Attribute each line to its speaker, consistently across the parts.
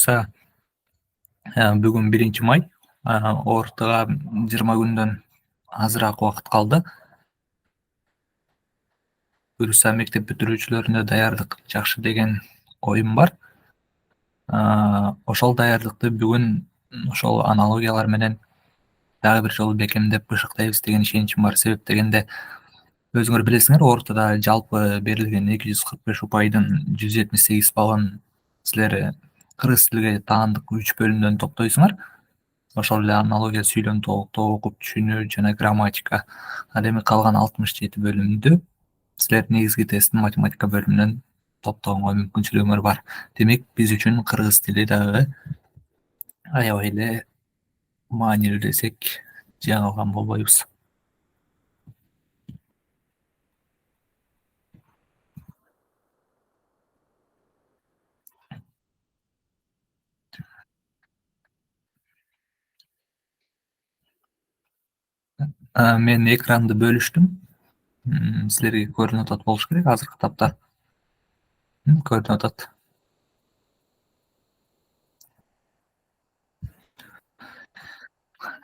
Speaker 1: буюрса бүгүн 1 май, ортого 20 күндөн азыраак убакыт калды. Буюрса мектеп бүтүрүүчүлөрүнө даярдык жакшы деген оюм бар. Ошол даярдыкты бүгүн ошол аналогиялар менен дагы бир жолу бекемдеп бышыктайбыз деген ишеничим бар. Себеп дегенде өзүңөр билесиңер, ортодо жалпы берилген 245 упайдын 178 баллын силер кыргыз тилиге таандык 3 бөлүмдөн топтойсуңар. Ошол эле аналогия, сүйлөм, толуктоо, окуп түшүнүү жана грамматика. Ал эми калган 67 бөлүмдү силер негизги тесттин математика бөлүмүнөн топтогонго мүмкүнчүлүгүңөр бар. Демек, биз үчүн кыргыз тили дагы аябай эле маанилүү десек жаңылган болбойбуз. Мен экранды бөлүштүм. Силерге көрүнүп атат болуш керек азыркы тапта. Көрүнүп атат.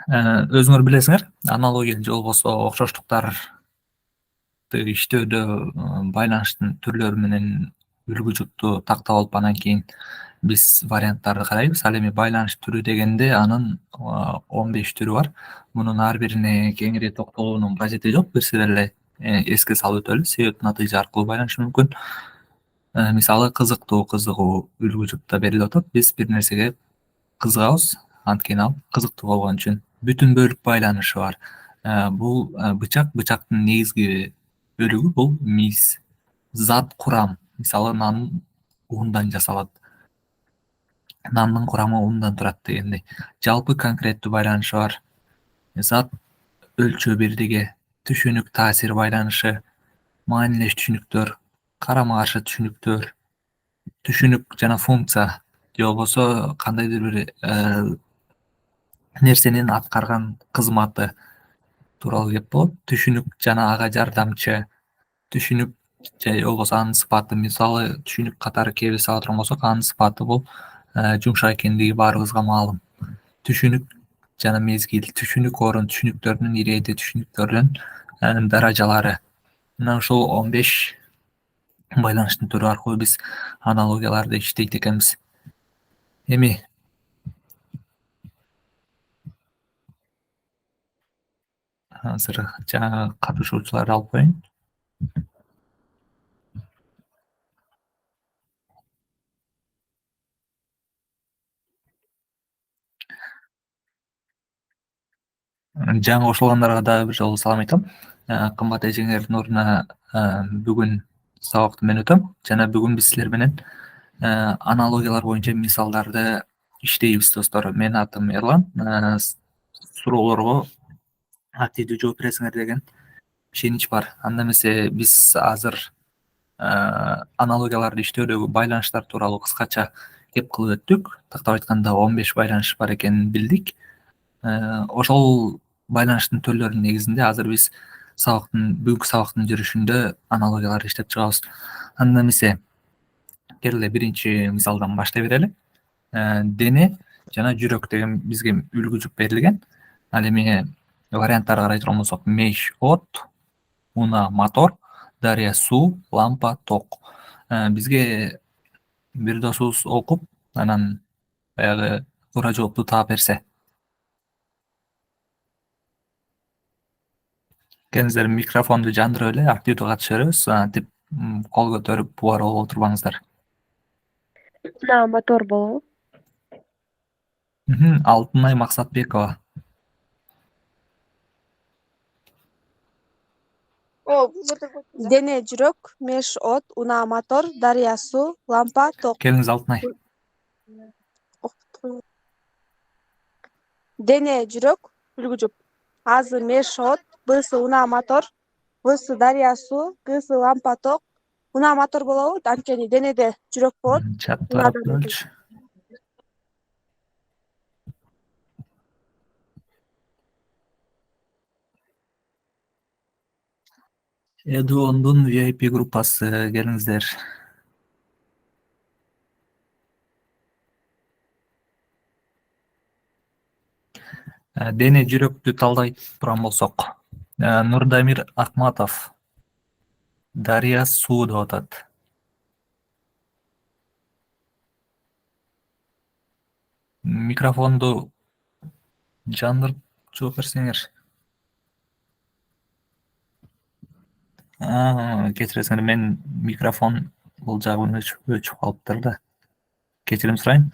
Speaker 1: Өзүңөр билесиңер, аналогия же болбосо окшоштуктарды иштөөдө байланыштын түрлөрү менен үлгү жупту тактап алып, анан кийин биз варианттарды карайбыз. Ал эми байланыш түрү дегенде анын 15 түрү бар. Мунун ар бирине кеңири токтолуунун кажети жок. Бир сыйра эле эске салып өтөлү. Себеп натыйжа аркылуу байланышы мүмкүн. Мисалы, кызыктуу, кызыгуу үлгү жупта берилип атат. Биз бир нерсеге кызыгабыз, анткени ал кызыктуу болгон үчүн. Бүтүн бөлүк байланышы бар. Бул бычактын негизги бөлүгү бул миз. Зат, курам. Мисалы, нан ундан жасалат. Нандын курамы ундан турат дегендей. Жалпы конкреттүү байланышы бар. Зат, өлчөө бирдиги, түшүнүк, таасир байланышы, маанилеш түшүнүктөр, карама каршы түшүнүктөр, түшүнүк жана функция же болбосо кандайдыр бир нерсенин аткарган кызматы тууралуу кеп болот. Түшүнүк жана ага жардамчы, түшүнүк же болбосо анын сыпаты. Мисалы, түшүнүк катары кээ сала турган болсок, анын сыпаты бул жумшак экендиги баарыбызга маалым. Түшүнүк жана мезгил, түшүнүк орун, түшүнүктөрдүн ирети, түшүнүктөрдүн даражалары. Мына ушул 15 байланыштын түрү аркылуу биз аналогияларды иштейт экенбиз. Эми азыр жаңы катышуучуларды алып коеюн. Жаңы кошулгандарга дагы бир жолу салам айтам. Кымбат эжеңердин ордуна бүгүн сабакты мен өтөм жана бүгүн биз силер менен аналогиялар боюнча мисалдарды иштейбиз, достор. Менин атым Эрлан. Суроолорго активдүү жооп бересиңер деген ишенич бар. Анда эмесе биз азыр аналогияларды иштөөдөгү байланыштар тууралуу кыскача кеп кылып өттүк. Тактап айтканда 15 байланыш бар экенин билдик. Ошол байланыштын түрлөрүнүн негизинде азыр биз бүгүнкү сабактын жүрүшүндө аналогияларды иштеп чыгабыз. Анда эмесе келгиле биринчи мисалдан баштай берели. Дене жана жүрөк деген бизге үлгү жуп берилген. Ал эми варианттарды карай турган болсок, меш от, унаа мотор, дарыя суу, лампа ток. Бизге бир досубуз окуп, анан баягы туура жоопту таап берсе. Келиңиздер, микрофонду жандырып эле активдүү катыша беребиз. Антип кол көтөрүп бубар болуп отурбаңыздар.
Speaker 2: Унаа мотор болобу?
Speaker 1: Алтынай Максатбекова.
Speaker 2: Дене жүрөк, меш от, унаа мотор, дарыя суу, лампа ток.
Speaker 1: Келиңиз, Алтынай.
Speaker 2: Дене жүрөк, үлгү жуп. А-сы меш от, Б-сы унаа мотор, В-сы дарыя суу, Г-сы лампа ток. Унаа мотор болобу? Анткени денеде жүрөк болот.
Speaker 1: Чаттап бөлчү. Эдуондун VIP группасы, келиңиздер. Дене жүрөктү талдай турган болсок, Нурдамир Акматов Дарья суу деп атат. Микрофонду жандырып жооп берсеңер. Кечиресиңер, мен микрофон бул жагын өчүп калыптыр да. Кечирим сурайын.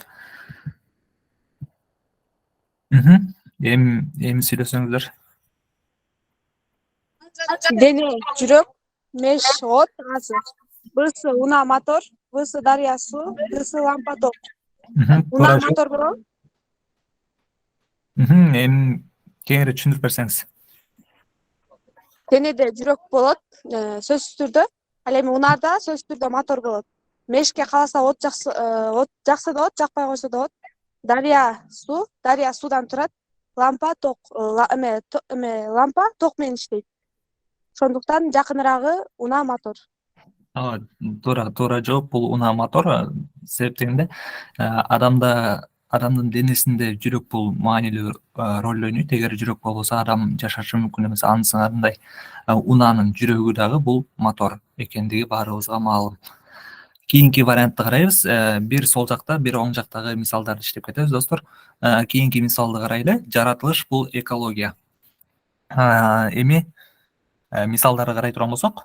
Speaker 1: Эми сүйлөсөңүздөр.
Speaker 2: Дене жүрөк, меш от, азыр. Бысы унаа мотор, Высы дарья суу, Гысы лампа ток. Унаа
Speaker 1: Туура жооп.
Speaker 2: мотор болобу?
Speaker 1: Эми кеңири түшүндүрүп берсеңиз.
Speaker 2: Денеде жүрөк болот, сөзсүз түрдө. Ал эми унаарда сөзсүз түрдө мотор болот. Мешке кааласа от жакса да болот, жакпай койсо да болот. Дарья суудан турат. Лампа ток, лампа ток менен иштейт. Ошондуктан жакыныраагы унаа мотор.
Speaker 1: Туура жооп. Бул унаа мотор. Себеп дегенде, адамдын денесинде жүрөк бул маанилүү роль ойнойт. Эгер жүрөк болбосо адам жашашы мүмкүн эмес. Анын сыңарындай унаанын жүрөгү дагы бул мотор экендиги баарыбызга маалым. Кийинки вариантты карайбыз. Бир сол жакта, бир оң жактагы мисалдарды иштеп кетебиз, достор. Кийинки мисалды карайлы. Жаратылыш бул экология. Эми мисалдарды карай турган болсок,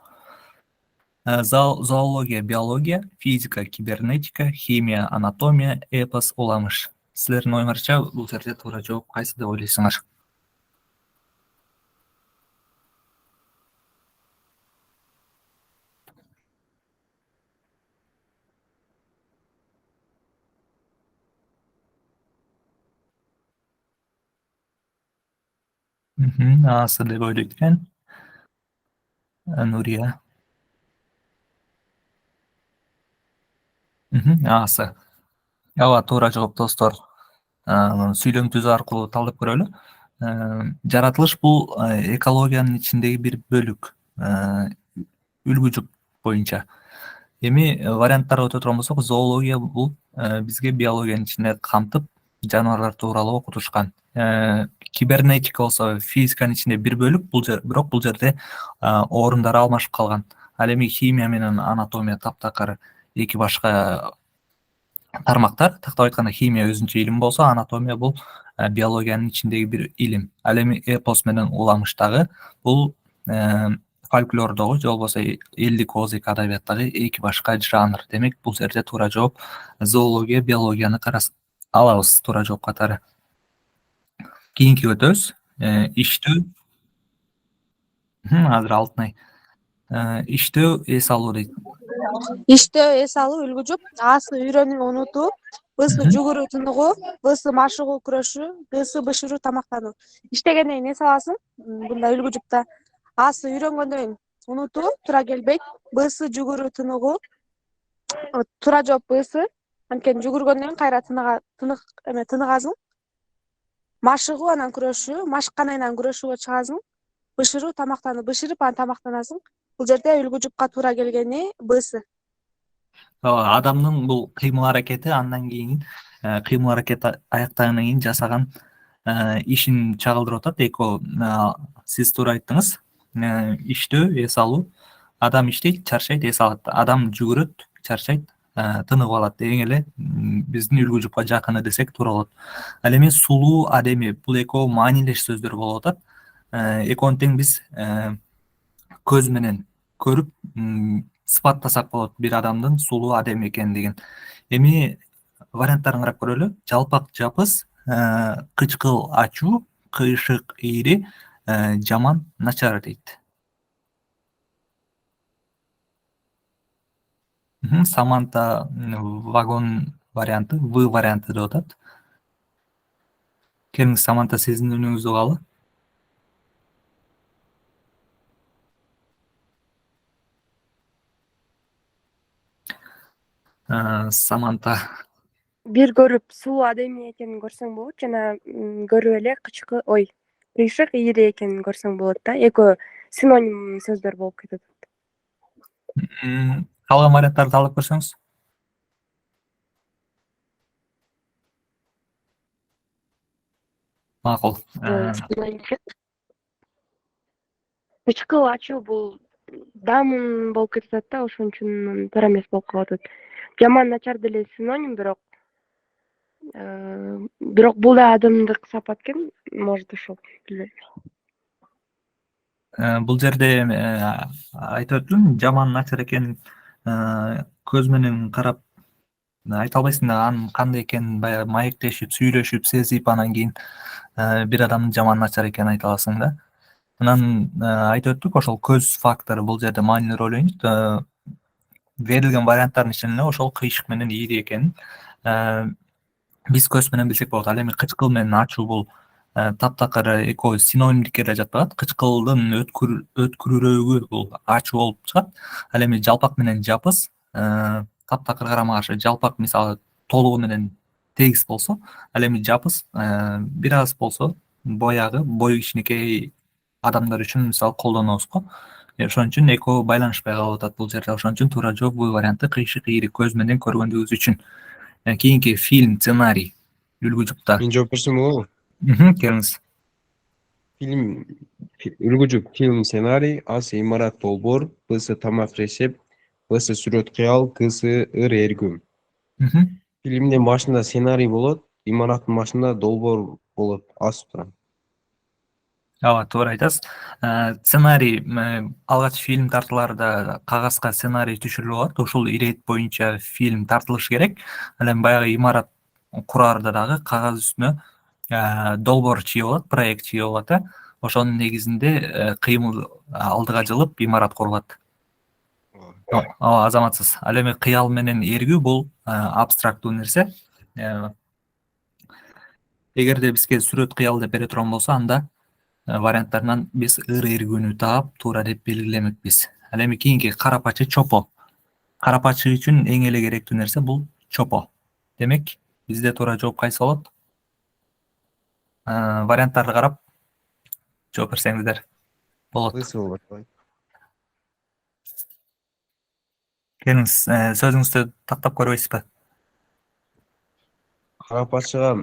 Speaker 1: зоология, биология, физика, кибернетика, химия, анатомия, эпос, уламыш. Силердин оюңарча бул жерде туура жооп кайсы деп ойлойсуңар? Асы деп ойлойт экен. Нурия. Асы. Ооба, туура жооп, достор. Сүйлөм түзүү аркылуу талдап көрөлү. Жаратылыш бул экологиянын ичиндеги бир бөлүк, үлгү жуп боюнча. Эми варианттарга өтө турган болсок, зоология бул бизге биологиянын ичинде камтып, жаныбарлар тууралуу окутушкан. Кибернетика болсо физиканын ичинде бир бөлүк, бирок бул жерде орундары алмашып калган. Ал эми химия менен анатомия таптакыр эки башка тармактар. Тактап айтканда, химия өзүнчө илим болсо, анатомия бул биологиянын ичиндеги бир илим. Ал эми эпос менен уламыш дагы бул фольклордогу же болбосо элдик оозбек адабияттагы эки башка жанр. Демек, бул жерде туура жооп зоология, биологияны алабыз туура жооп катары. Кийинкиге өтөбүз. Иштөө. Азыр Алтынай. Иштөө, эс алуу дейт.
Speaker 2: Иштөө, эс алуу, үлгү жуп. Асы үйрөнүү, унутуу. Бысы жүгүрүү, тыныгуу. Бысы машыгуу, күрөшүү. Гысы бышыруу, тамактануу. Иштегенден кийин эс аласың. Мындай үлгү жупта. Асы үйрөнгөндөн кийин унутуу, туура келбейт. Бысы жүгүрүү, тыныгуу. Туура жооп бысы. Анткени жүгүргөндөн кийин кайра тыныгасың. Машыгуу, анан күрөшүү. Машыккандан кийин күрөшүүгө чыгасың. Бышыруу, тамактануу. Бышырып анан тамактанасың. Бул жерде үлгү жупка туура келгени бысы.
Speaker 1: Адамдын бул кыймыл аракети, андан кийин кыймыл аракет аяктагандан кийин жасаган ишин чагылдырып атат. Сиз туура айттыңыз. Иштөө, эс алуу. Адам иштейт, чарчайт, эс алат. Адам жүгүрөт, чарчайт, тыныгып алат. Эң эле биздин үлгү жупка жакыны десек туура болот. Ал эми сулуу, адеми, бул экөө маанилеш сөздөр болуп атат. Экөөнү тең биз көз менен көрүп сыпаттасак болот бир адамдын сулуу, адеми экендигин. Эми варианттарын карап көрөлү. Жалпак жапыс, кычкыл ачуу, кыйшык ийри, жаман начар дейт. Саманта вагон варианты, В варианты деп атат. Келиңиз, Саманта, сиздин үнүңүздү угалы. Саманта.
Speaker 3: Бир көрүп сулуу, адеми экенин көрсөң болот, жана көрүп эле кыйшык ийри экенин көрсөң болот да. Экөө синоним сөздөр болуп кетет.
Speaker 1: Калган варианттарды талдап көрсөңүз. Макул.
Speaker 3: Кычкыл ачуу бул дамын болуп кетет да, ошон үчүн туура эмес болуп калып атат. Жаман начар деле синоним, бирок бул да адамдык сапат экен, может ошол.
Speaker 1: Бул жерде айтып өттүм, жаман начар экенин көз менен карап айта албайсың да, анын кандай экенин баягы маектешип, сүйлөшүп, сезип, анан кийин бир адамдын жаман начар экенин айта аласың да. Анан айтып өттүк, ошол көз фактору бул жерде маанилүү роль ойнойт. Берилген варианттардын ичинен эле ошол кыйшык менен ийри экенин биз көз менен билсек болот. Ал эми кычкыл менен ачуу бул таптакыр экөө синонимдикке эле жатпагат. Кычкылдын өткүрүүрөөгү бул ачуу болуп чыгат. Ал эми жалпак менен жапыс таптакыр карама каршы. Жалпак мисалы толугу менен тегиз болсо, ал эми жапыс бир аз болсо боягы бою кичинекей адамдар үчүн мисалы колдонобуз го. Ошон үчүн экөө байланышпай калып атат бул жерде. Ошон үчүн туура жооп бул варианты кыйшык ийри көз менен көргөндүгүбүз үчүн. Кийинки фильм, сценарий, үлгү жупта.
Speaker 4: Мен жооп берсем болобу?
Speaker 1: Келиңиз.
Speaker 4: Фильм үлгү жуп фильм сценарий, А.С. Имарат Долбоор, Б.С. Тамак Ресеп, В.С. Сүрөт Кыял, К.С. Ыр Эргүм. Фильмдин башында сценарий болот, Имараттын башында Долбоор болот. Асып турам.
Speaker 1: Ооба, туура айтасыз. Сценарий алгач фильм тартылаарда кагазга сценарий түшүрүлүп алат. Ушул ирет боюнча фильм тартылышы керек. Ал эми баягы имарат кураарда дагы кагаз үстүнө долбоор чийип алат, проект чийип алат. Ошонун негизинде кыймыл алдыга жылып имарат курулат. Ооба, азаматсыз. Ал эми кыял менен эргүү бул абстрактуу нерсе. Эгерде бизге сүрөт кыял деп бере турган болсо, анда варианттарынан биз ыр эргүүнү таап туура деп белгилемекпиз. Ал эми кийинки карапачы чопо. Карапачы үчүн эң эле керектүү нерсе бул чопо. Демек, бизде туура жооп кайсы болот? Варианттарды карап жооп берсеңиздер болот.
Speaker 4: Б.С. болот.
Speaker 1: Келиңиз, сөзүңүздү тактап көрбөйсүзбү?
Speaker 4: Карапачыга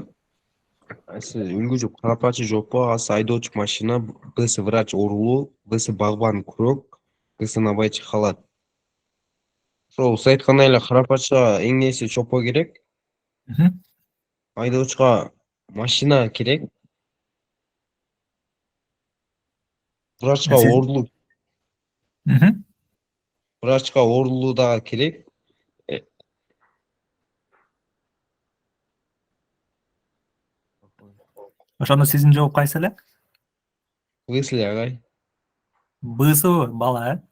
Speaker 4: үлгү жуп карапачы жопо, А.С. айдоочу машина, Б.С. врач оорулуу, В.С. багбан күрөк, К.С. набайчы халат. Ошол сиз айткандай эле карапачыга эң нерсе чопо керек. Айдоочуга машина керек. Врачка оорулуу. Врачка оорулуу дагы керек.
Speaker 1: Ошондо сиздин жооп кайсы эле?
Speaker 4: В.С. агай.
Speaker 1: Бысыбы бала,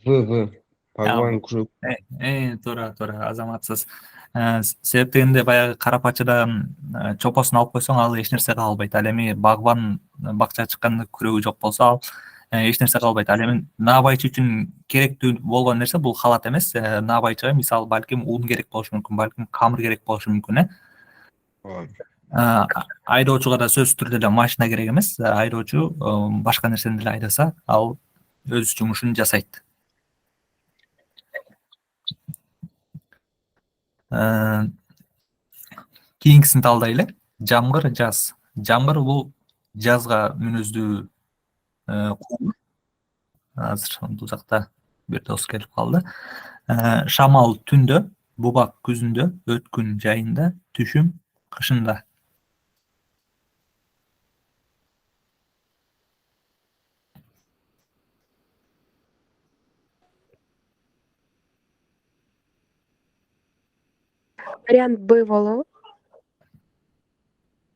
Speaker 4: В. Багбан күрөк.
Speaker 1: Туура, азаматсыз. Себеп дегенде баягы карапачыдан чопосун алып койсоң, ал эч нерсе калбайт. Ал эми багбан бакча чыкканда күрөгү жок болсо, ал эч нерсе калбайт. Ал эми наабайчы үчүн керектүү болгон нерсе бул халат эмес. Наабайчыга мисалы балким ун керек болушу мүмкүн, балким камыр керек болушу мүмкүн. Айдоочуга да сөзсүз түрдө эле машина керек эмес. Айдоочу башка нерсени деле айдаса, ал өз жумушун жасайт. Кийинкисин талдайлы. Жамгыр, жаз. Жамгыр бул жазга мүнөздүү азыр бул жакта бир дос келип калды. Шамал түндө, бубак күзүндө, өткүн жайында, түшүм кышында.
Speaker 3: Вариант Б болобу?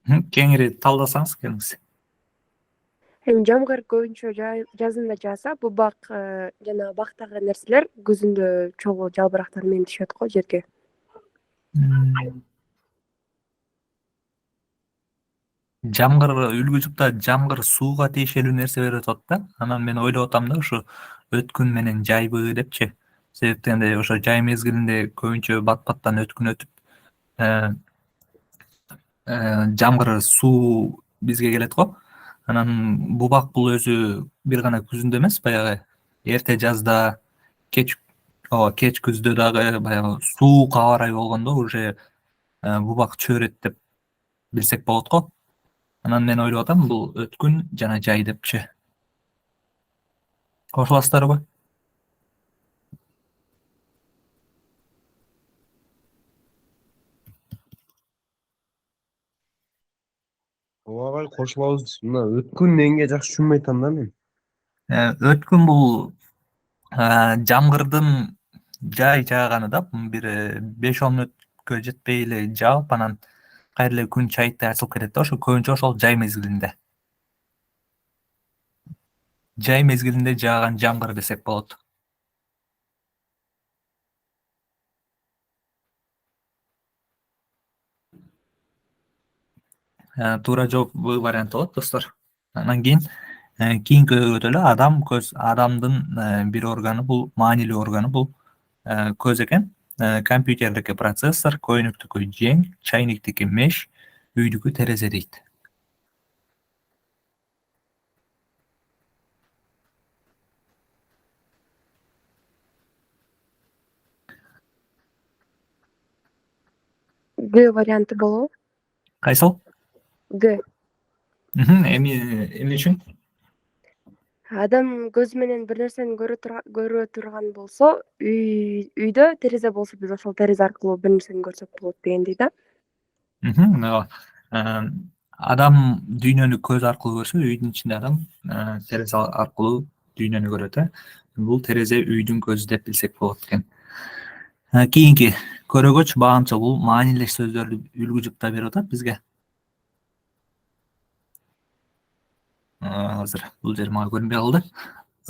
Speaker 1: Кеңири талдасаңыз келиңиз.
Speaker 3: Эми жамгыр көбүнчө жазында жааса, бубак жана бактагы нерселер күзүндө чогуу жалбырактар менен түшөт го жерге.
Speaker 1: Жамгыр үлгү жупта жамгыр сууга тиешелүү нерсе берип атат да. Анан мен ойлоп атам да, ушу өткүн менен жайбы депчи. Себеп дегенде ошо жай мезгилинде көбүнчө бат-баттан өткүн өтүп, жамгыр суу бизге келет го. Анан бубак бул өзү бир гана күзүндө эмес, баягы эрте жазда, кеч күздө дагы баягы суук аба ырайы болгондо уже бубак чөөрөйт деп билсек болот го. Анан мен ойлоп атам бул өткүн жана жай депчи. Кошуласыздарбы?
Speaker 4: Ооба агай кошулабыз. Мына өткүн дегенге жакшы түшүнбөй атам да мен.
Speaker 1: Өткүн бул жамгырдын жай жааганы да, бир 5-10 мүнөткө жетпей эле жаап, анан кайра эле күн чайыттай ачылып кетет да, ошо көбүнчө ошол жай мезгилинде. Жай мезгилинде жааган жамгыр десек болот. Туура жооп Б варианты болот достор. Анан кийин кийинки өтөлү адамдын бир органы, бул маанилүү органы, бул көз экен. Компьютердики процессор, көйнөктүкү жең, чайниктики меш, үйдүкү терезе дейт.
Speaker 3: Г варианты болобу?
Speaker 1: Кайсыл?
Speaker 3: Г.
Speaker 1: Эмне үчүн?
Speaker 3: Адам көзү менен бир нерсени көрө турган болсо, үйдө терезе болсо биз ошол терезе аркылуу бир нерсени көрсөк болот дегендей да.
Speaker 1: Ооба. Адам дүйнөнү көз аркылуу көрсө, үйдүн ичинде адам терезе аркылуу дүйнөнү көрөт. Бул терезе үйдүн көзү деп билсек болот экен. Кийинки көрөгөч, баамчы, бул маанилүү сөздөрдү үлгү жупта берип атат бизге. Азыр бул жер мага көрүнбөй калды.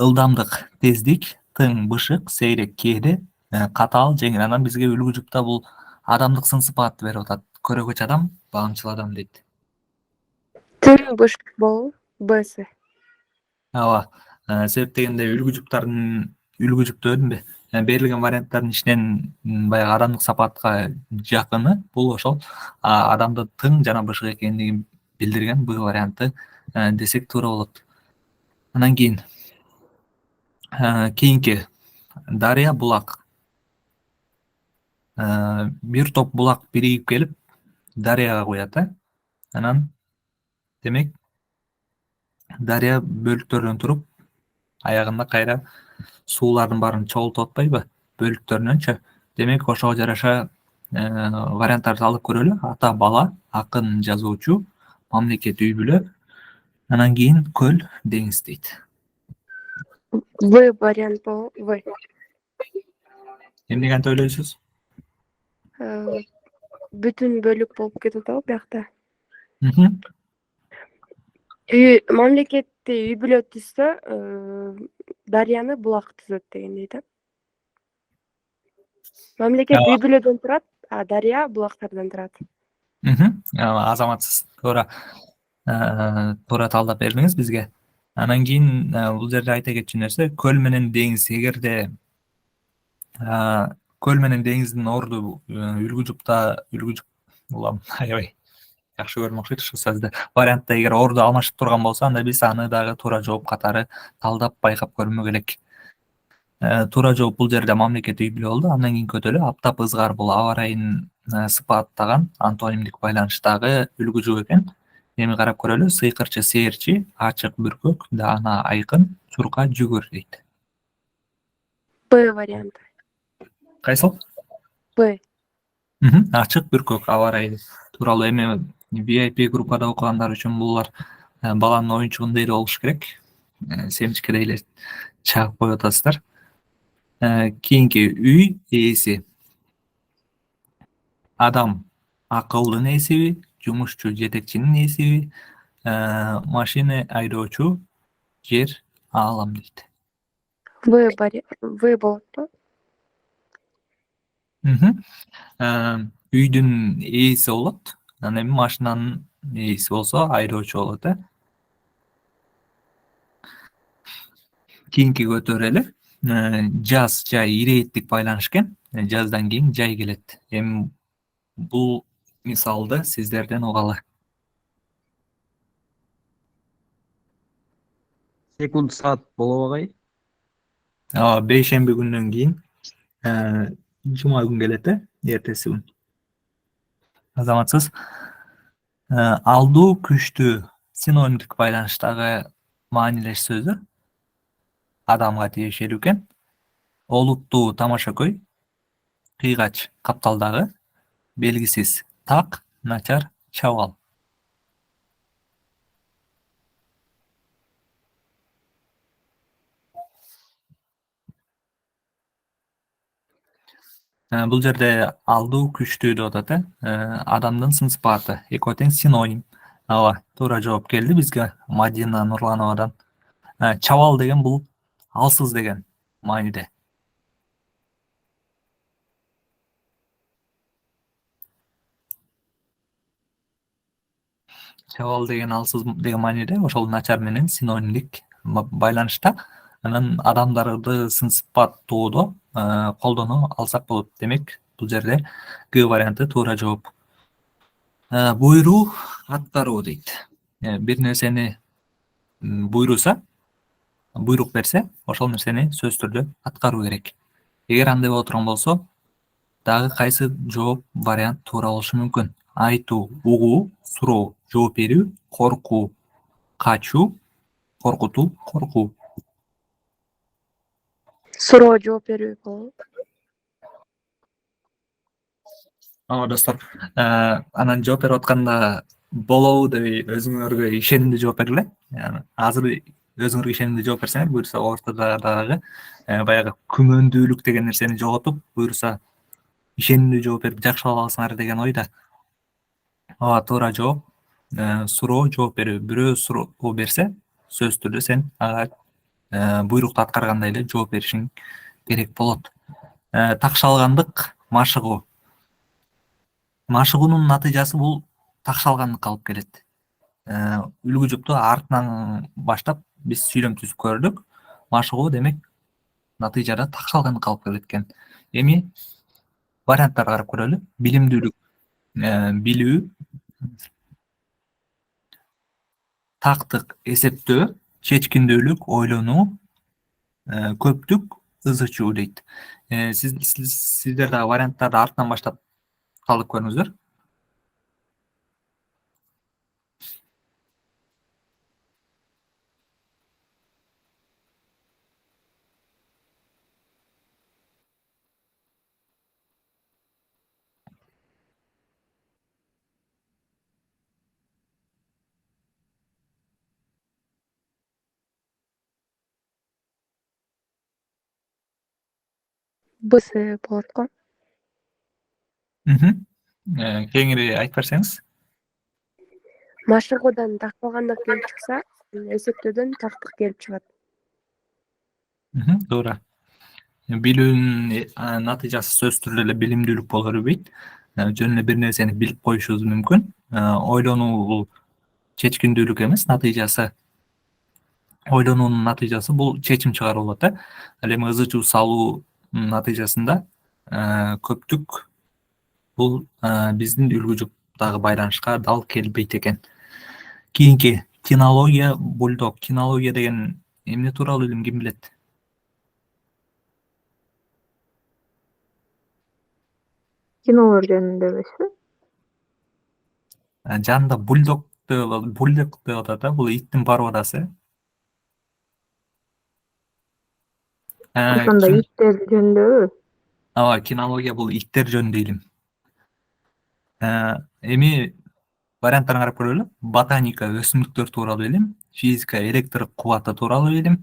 Speaker 1: Ылдамдык, тездик, тың, бышык, сейрек, кээде, катаал, жеңил. Анан бизге үлгү жупта бул адамдык сын сыпаатты берип атат. Көрөгөч адам, баамчыл адам дейт.
Speaker 3: Тың, бышык болобу? Бсы.
Speaker 1: Ооба. Себеп дегенде үлгү жуп дедимби? Берилген варианттардын ичинен баягы адамдык сапаатка жакыны бул ошол адамдын тың жана бышык экендигин билдирген Б варианты десек туура болот. Анан кийин кийинки дарыя, булак. Бир топ булак биригип келип дарыяга куят. Анан демек дарыя бөлүктөрдөн туруп, аягында кайра суулардын баарын чогултуп атпайбы, бөлүктөрүнөнчү. Демек ошого жараша варианттарды алып көрөлү. Ата бала, акын жазуучу, мамлекет үй бүлө, анан кийин көл, деңиз дейт.
Speaker 3: В вариант болобу? В.
Speaker 1: Эмнеге антип ойлойсуз?
Speaker 3: Бүтүн бөлүк болуп кетип атабы биякта?
Speaker 1: Мхм.
Speaker 3: Мамлекетти үй бүлө түзсө, дарыяны булак түзөт дегендей да. Мамлекет үй бүлөдөн турат, а дарыя булактардан турат.
Speaker 1: Азаматсыз. Туура талдап бердиңиз бизге. Анан кийин бул жерде айта кетчү нерсе, көл менен деңиз. Эгерде көл менен деңиздин орду үлгү жупта улам аябай жакшы көрүнүп окшойт ушул сөздө. Вариантта эгер орду алмашып турган болсо, анда биз аны дагы туура жооп катары талдап байкап көрмөк элек. Туура жооп бул жерде мамлекет үй бүлө болду. Андан кийин көтөлү аптап, ызгар, бул аба ырайын сыпааттаган антонимдик байланыштагы үлгү жуп экен. Эми карап көрөлү. Сыйкырчы, сээрчи, ачык бүркөк, даана, айкын, чурка, жүгүр дейт.
Speaker 3: Б варианты.
Speaker 1: Кайсыл?
Speaker 3: Б.
Speaker 1: Ачык бүркөк аба ырайы тууралуу. Эми VIP группада окугандар үчүн булар баланын оюнчугундай эле болуш керек. Семчикедей эле чагып коюп атасыздар. Кийинки үй ээси. Адам акылдын ээсиби, жумушчу жетекчинин ээсиби, машина айдоочу, жер, аалам дейт.
Speaker 3: В болот.
Speaker 1: Үйдүн ээси болот. Анан эми машинанын ээси болсо айдоочу болот. Кийинки көтөрөлү. Жаз, жай, ирээттик байланыш экен. Жаздан кийин жай келет. Эми бул мисалды сиздерден угалы.
Speaker 4: Секунд, саат болобу агай?
Speaker 1: Бейшемби күндөн кийин жума күн келет, эртеси күн. Азаматсыз. Алдуу, күчтүү синонимдик байланыштагы маанилеш сөздөр адамга тиешелүү экен. Олуттуу тамаша көй, кыйгач капталдагы, белгисиз так, начар чабал. Бул жерде алдуу, күчтүү деп атат. Адамдын сын сыпаты экөө тең синоним. Ооба, туура жооп келди бизге Мадина Нурлановадан. Чабал деген бул алсыз деген мааниде. Чабал деген алсыз деген мааниде, ошол начар менен синонимдик байланышта. Анан адамдарды сын сыпаттоодо колдоно алсак болот. Демек, бул жерде Г варианты туура жооп. Буйруу, аткаруу дейт. Бир нерсени буйруса, буйрук берсе, ошол нерсени сөзсүз түрдө аткаруу керек. Эгер андай боло турган болсо, дагы кайсы жооп вариант туура болушу мүмкүн? Айтуу, угуу, суроо, жооп берүү, коркуу, качуу, коркутуу, коркуу.
Speaker 3: Суроо жооп берүү болот.
Speaker 1: Достор, анан жооп берип атканда болобу деп өзүңөргө ишенимдүү жооп бергиле. Азыр өзүңөргө ишенимдүү жооп берсеңер, буюрса ортодо дагы баягы күмөндүүлүк деген нерсени жоготуп, буюрса ишенимдүү жооп берип жакшы боло аласыңар деген ойда. Ооба, туура жооп суроо, жооп берүү. Бирөө суроо берсе, сөзсүз түрдө сен ага буйрукту аткаргандай эле жооп беришиң керек болот. Такшалгандык, машыгуу. Машыгуунун натыйжасы бул такшалгандыкка алып келет. Үлгү жупту артынан баштап биз сүйлөм түзүп көрдүк. Машыгуу демек натыйжада такшалгандыкка алып келет экен. Эми варианттарды карап көрөлү. Билимдүүлүк, билүү, тактык, эсептөө, чечкиндүүлүк, ойлонуу, көптүк, ыз ычуу дейт. Сиздер дагы варианттарды артынан баштап калдып көрүңүздөр.
Speaker 3: Бысы болот го.
Speaker 1: Кеңири айтып берсеңиз.
Speaker 3: Машыгуудан такшалгандык келип чыкса, эсептөөдөн тактык келип чыгат.
Speaker 1: Туура. Билүүнүн натыйжасы сөзсүз түрдө эле билимдүүлүк боло бербейт. Жөн эле бир нерсени билип коюшубуз мүмкүн. Ойлонуу бул чечкиндүүлүк эмес, натыйжасы. Ойлонуунун натыйжасы бул чечим чыгаруу болот. Ал эми ыз ычуу салуу натыйжасында көптүк бул биздин үлгү жуптагы байланышка дал келбейт экен. Кийинки кинология, бульдог. Кинология деген эмне тууралуу илим, ким билет?
Speaker 2: Кинолор жөнүндө эмеспи?
Speaker 1: Жанында бульдог деп атат, бул иттин породасы.
Speaker 2: Ошондо иттер жөнүндөбү?
Speaker 1: Ооба, кинология бул иттер жөнүндө илим. Эми варианттарын карап көрөлү. Ботаника өсүмдүктөр тууралуу илим, физика электр кубаты тууралуу илим,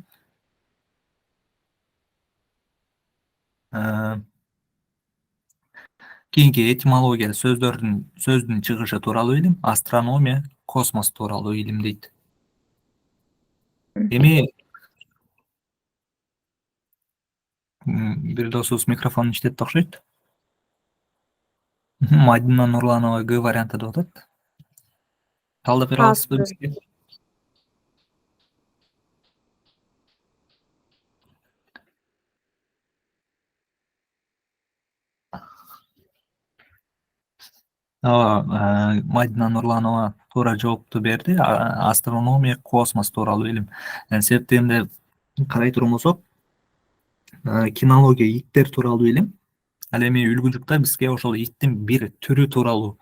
Speaker 1: кийинки этимология сөздүн чыгышы тууралуу илим, астрономия, космос тууралуу илим дейт. Эми бир досубуз микрофонун иштетти окшойт. Мадина Нурланова Г варианты деп атат. Талдап бере аласызбы бизге? Мадина Нурланова туура жоопту берди. Астрономия, космос тууралуу илим. Себептеримде карай турган болсок, кинология иттер тууралуу илим. Ал эми үлгү жупта бизге ошол иттин бир түрү тууралуу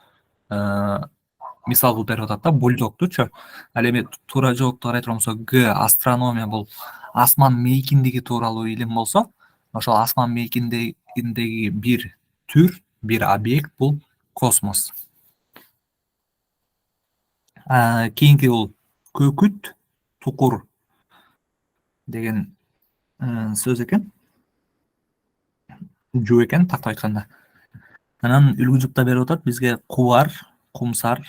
Speaker 1: мисал берип атат да, бульдогдучу. Ал эми туура жоопту карай турган болсок, Г астрономия бул асман мейкиндиги тууралуу илим болсо, ошол асман мейкиндигиндеги бир түр, бир объект бул космос. Кийинки бул көкүт, тукур деген сөз экен. Жуу экен, тактап айтканда. Анан үлгү берип атат бизге: кубар, кумсар,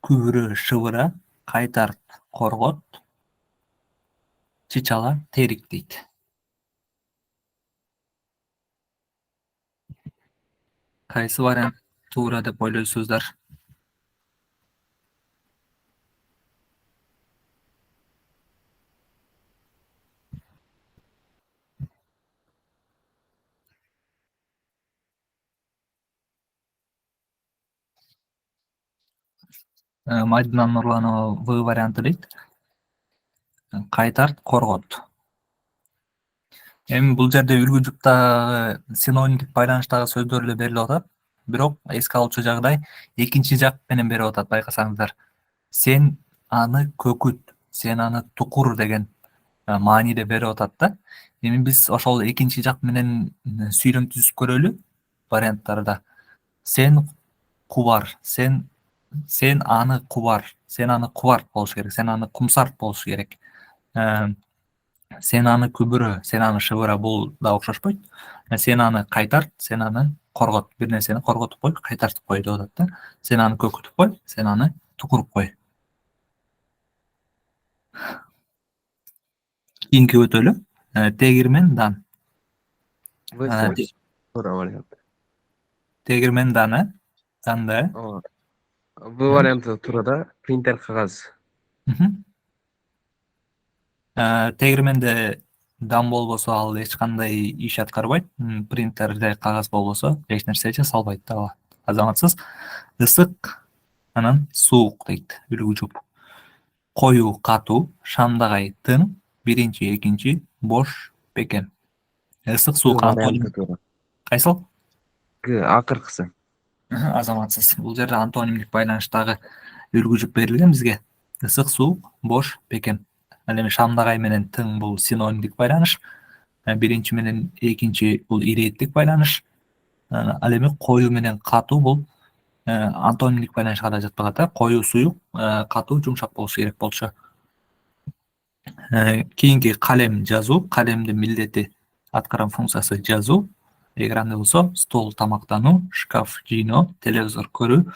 Speaker 1: күбүрө, шыбыра, кайтарт, коргот, чычала, терик дейт. Кайсы вариант туура деп ойлойсуздар? Мадина Нурланова В варианты дейт. Кайтарт, коргот. Эми бул жерде үлгү жуптагы синонимдик байланыштагы сөздөр эле берилип атат. Бирок эске алуучу жагдай экинчи жак менен берип атат, байкасаңыздар. Сен аны көкүт, сен аны тукур деген мааниде берип атат да. Эми биз ошол экинчи жак менен сүйлөм түзүп көрөлү варианттарда. Сен кубар, сен аны кубар, сен аны кубарт болуш керек, сен аны кумсарт болуш керек. Сен аны күбүрө, сен аны шыбыра, бул да окшошпойт. Сен аны кайтарт, сен аны коргот, бир нерсени корготуп кой, кайтартып кой деп атат да. Сен аны көкүтүп кой, сен аны тукуруп кой. Кийинки өтөлү. Тегирмен дан.
Speaker 4: Туура вариант.
Speaker 1: Тегирмен даны, данда.
Speaker 4: В варианты туура да, принтер кагаз.
Speaker 1: Тегирменде дан болбосо ал эч кандай иш аткарбайт. Принтерде кагаз болбосо эч нерсе жасалбайт да. Азаматсыз. Ысык, анан суук дейт үлгү жуп. Коюу, катуу, шамдагай, тың, биринчи, экинчи, бош, бекем. Ысык, суук, антоним. Кайсыл?
Speaker 4: Г акыркысы.
Speaker 1: Азаматсыз. Бул жерде антонимдик байланыштагы үлгү жуп берилген бизге. Ысык, суук, бош, бекем. Ал эми шамдагай менен тың бул синонимдик байланыш. Биринчи менен экинчи бул ирээттик байланыш. Ал эми коюу менен катуу бул антонимдик байланышка да жатпагат да. Коюу суюк, катуу жумшак болуш керек болчу. Кийинки калем, жазуу. Калемдин милдети, аткарган функциясы жазуу. Экранды болсо стол, тамактануу, шкаф, жыйноо, телевизор көрүү,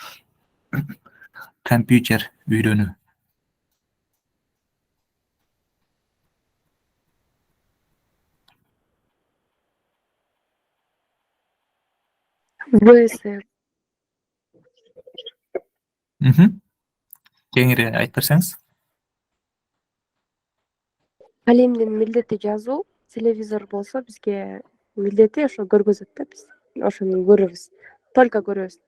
Speaker 1: компьютер, үйрөнүү.
Speaker 3: Высы.
Speaker 1: Кеңири айтып берсеңиз.
Speaker 3: Калемдин милдети жазуу, телевизор болсо бизге милдети ошо көргөзөт да, биз ошону көрөбүз. Только көрөбүз.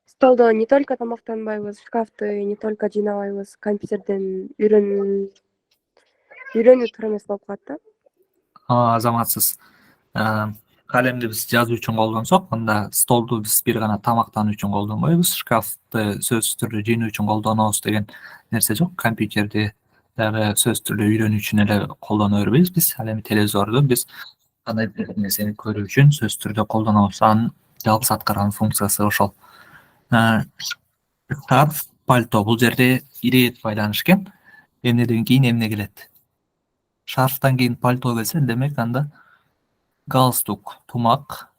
Speaker 3: Столдо не только тамактанбайбыз, шкафты не только жыйнабайбыз, компьютерден үйрөнүү туура эмес болуп калат да.
Speaker 1: Азаматсыз. Калемди биз жазуу үчүн колдонсок, анда столду биз бир гана тамактануу үчүн колдонбойбуз, шкафты сөзсүз түрдө жыйноо үчүн колдонобуз деген нерсе жок. Компьютерди дагы сөзсүз түрдө үйрөнүү үчүн эле колдоно бербейбиз биз. Ал эми телевизорду биз кандай бир нерсени көрүү үчүн сөзсүз түрдө колдонобуз. Анын жалгыз аткарган функциясы ошол. Шарф, пальто, бул жерде ирээт байланыш экен. Эмнеден кийин эмне келет? Шарфтан кийин пальто келсе, демек анда галстук, тумак,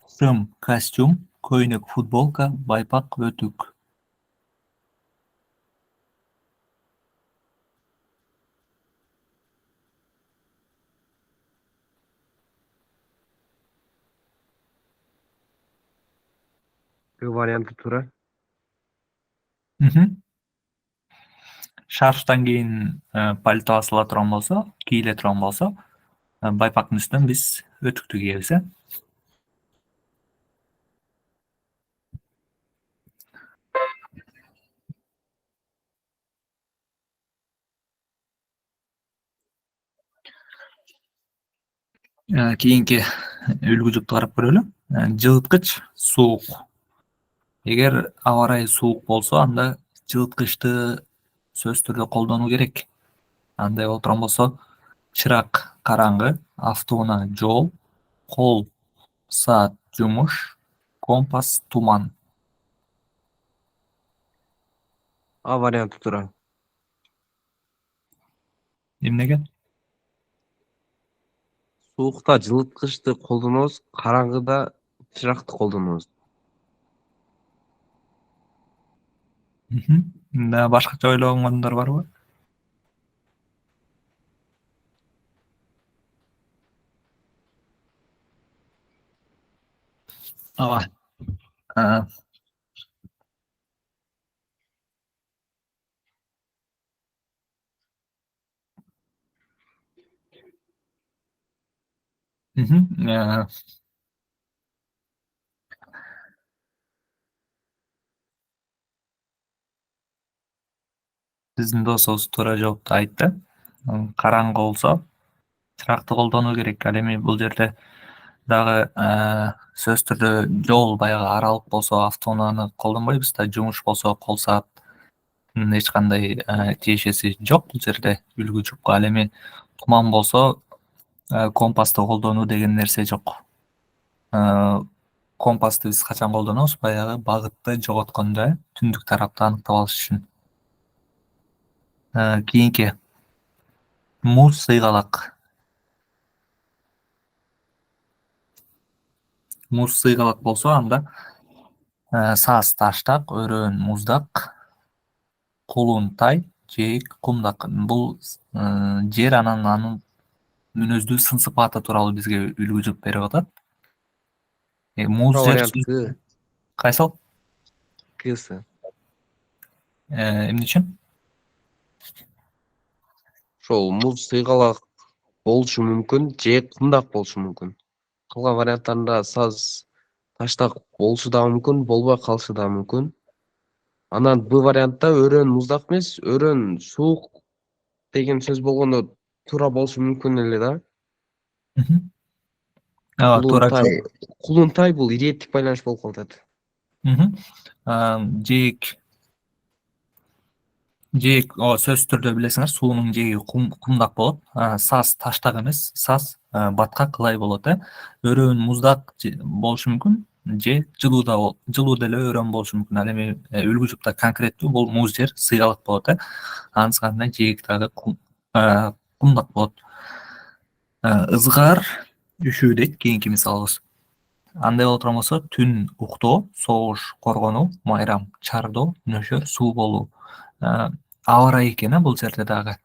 Speaker 1: шым, костюм, көйнөк, футболка, байпак, өтүк.
Speaker 4: Г варианты туура.
Speaker 1: Шарфтан кийин пальто асыла турган болсо, кийиле турган болсо, байпактын үстүнөн биз өтүктү кийебиз. Кийинки үлгү жупту карап көрөлү. Жылыткыч суук. Эгер аба ырайы суук болсо, анда жылыткычты сөзсүз түрдө колдонуу керек. Андай отурган болсо, чырак караңгы, автоунаа жол, кол саат жумуш, компас туман.
Speaker 4: А варианты туура.
Speaker 1: Эмнеге?
Speaker 4: Суукта жылыткычты колдонобуз, караңгыда чыракты колдонобуз.
Speaker 1: Башкача ойлогондор барбы? Ооба. А, мхм. Биздин досубуз туура жоопту айтты. Караңгы болсо чыракты колдонуу керек. Ал эми бул жерде дагы сөзсүз түрдө жол баягы аралык болсо автоунааны колдонбойбуз да, жумуш болсо кол сааттын эч кандай тиешеси жок бул жерде үлгү жупка. Ал эми туман болсо компастты колдонуу деген нерсе жок. Компастты биз качан колдонобуз? Баягы багытты жоготкондо, түндүк тарапты аныктап алыш үчүн. Кийинки муз сыйгалак. Муз сыйгалак болсо, анда саз таштак, өрөөн муздак, кулун тай, жээк кумдак. Бул жер анан анын мүнөздүү сын сыпаты тууралуу бизге үлгү жуп берип атат. Муз
Speaker 4: Туура
Speaker 1: жер
Speaker 4: вариант К.
Speaker 1: кайсыл?
Speaker 4: Ксы.
Speaker 1: Эмне үчүн?
Speaker 4: Ошол муз сыйгалак болушу мүмкүн, же кумдак болушу мүмкүн. Калган варианттарында саз таштак болушу да мүмкүн, болбой калышы да мүмкүн. Анан Б вариантта өрөөн муздак эмес, өрөөн суук деген сөз болгондо туура болушу мүмкүн эле да.
Speaker 1: Ооба, туура жооп.
Speaker 4: Кулунтай бул ириеттик байланыш болуп калат.
Speaker 1: Жээк. Жээк, сөзсүз түрдө билесиңер, суунун жээги кумдак болот. Саз таштак эмес, саз баткак ылай болот. Өрөөн муздак болушу мүмкүн, же жылуу деле өрөөн болушу мүмкүн. Ал эми үлгү жупта конкреттүү бул муз жер сыйгалак болот. Анысы кандай жээк дагы кумдак болот. Ызгар, үшүү дейт кийинки мисалыбыз. Андай боло болсо, түн уктоо, согуш коргонуу, майрам чардоо, нөшөр суу болуу. Аба ырайы экен бул жерде дагы.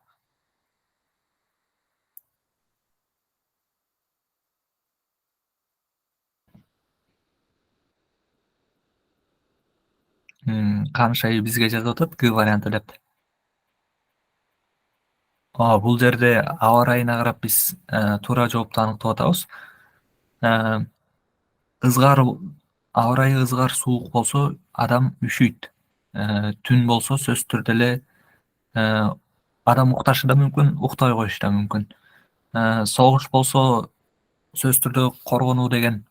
Speaker 1: Каныш айы бизге жазып атат Г варианты деп. Бул жерде аба ырайына карап биз туура жоопту аныктап атабыз. Ызгар, аба ырайы ызгар суук болсо, адам үшүйт. Түн болсо сөзсүз түрдө эле адам укташы да мүмкүн, уктай коюшу да мүмкүн. Согуш болсо сөзсүз түрдө коргонуу деген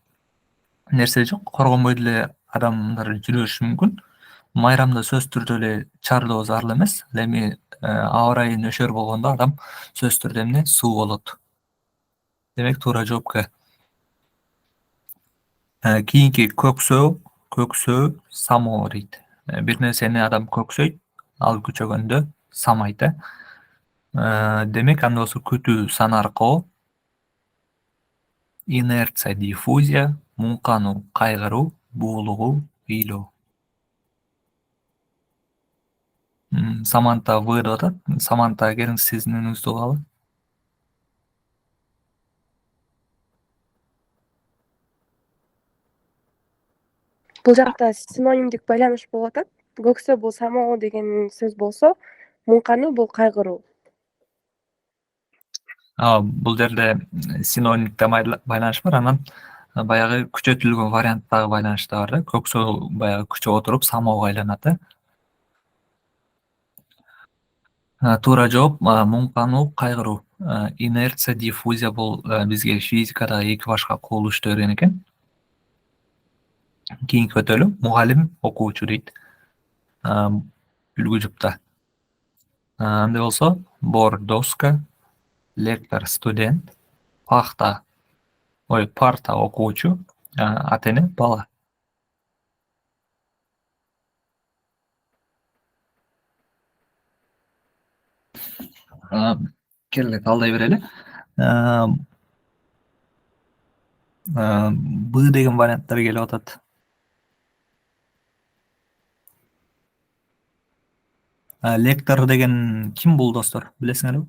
Speaker 1: нерсе жок, коргонбой деле адамдар жүрө бериши мүмкүн. Майрамда сөзсүз түрдө эле чардоо зарыл эмес. Ал эми аба ырайы нөшөр болгондо адам сөзсүз түрдө эмне? Суу болот. Демек туура жооп К. Кийинки көксөө, самоо дейт. Бир нерсени адам көксөйт, ал күчөгөндө самайт. Демек анда болсо күтүү санаркоо, инерция диффузия, муңкануу кайгыруу, буулугуу ыйлоо. Саманта В деп атат. Саманта, келиңиз сиздин үнүңүздү угалы.
Speaker 3: Бул жакта синонимдик байланыш болуп атат. Көксөө бул самоо деген сөз болсо, муңкануу бул кайгыруу.
Speaker 1: Бул жерде синонимдик байланыш бар, анан баягы күчөтүлгөн варианттагы байланыш да бар да. Көксөө баягы күчөп отуруп самоого айланат. Туура жооп муңкануу кайгыруу. Инерция диффузия бул бизге физикада эки башка кубулушту берген экен. Kийинки өтөлү мугалим окуучу дейт үлгү жупта. Андай болсо бор доска, лектор студент, парта окуучу, ата эне бала. Келе талдай берели. Б деген варианттар келип атат. Лектор деген ким бул достор? Билесиңерби?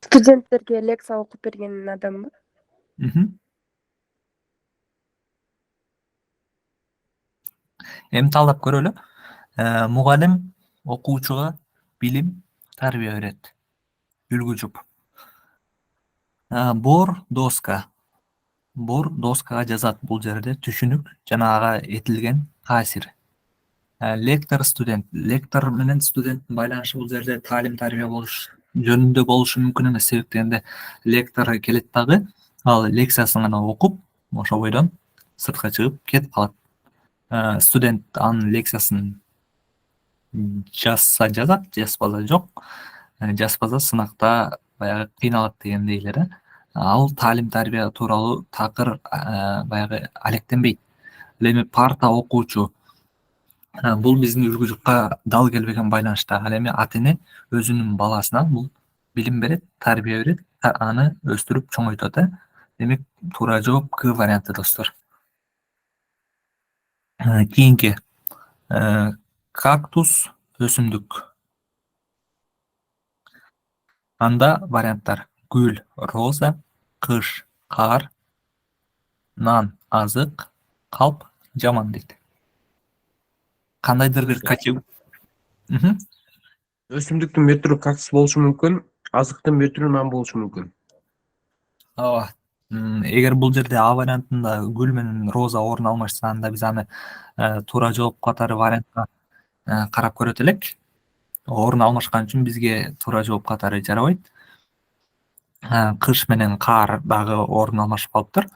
Speaker 3: Студенттерге лекция окуп берген адамбы?
Speaker 1: Эми талдап көрөлү. Мугалим окуучуга билим, тарбия берет. Үлгү жуп. Бор доска. Бор доскага жазат бул жерде түшүнүк жана ага этилген таасир. Лектор студент. Лектор менен студенттин байланышы бул жерде таалим тарбия болуш жөнүндө болушу мүмкүн эмес. Себеп дегенде лектор келет дагы ал лекциясын гана окуп, ошо бойдон сыртка чыгып кетип калат. Студент анын лекциясын жазса жазат, жазбаса жок. Жазбаса сынакта баягы кыйналат дегендей эле. Ал таалим тарбия тууралуу такыр баягы алектенбейт. Эми парта окуучу бул биздин үлгү жупка дал келбеген байланышта. Ал эми ата эне өзүнүн баласына бул билим берет, тарбия берет, аны өстүрүп чоңойтот. Демек туура жооп К варианты достор. Кийинки кактус өсүмдүк. Анда варианттар: гүл, роза, кыш, кар, нан, азык, калп, жаман дейт. Кандайдыр бир
Speaker 4: Өсүмдүктүн бир түрү кактус болушу мүмкүн, азыктын бир түрү нан болушу мүмкүн.
Speaker 1: Ооба. Эгер бул жерде А вариантында гүл менен роза орун алмашса, анда биз аны туура жооп катары вариантка карап көрөт элек. Орун алмашкан үчүн бизге туура жооп катары жарабайт. Кыш менен кар дагы орун алмашып калыптыр.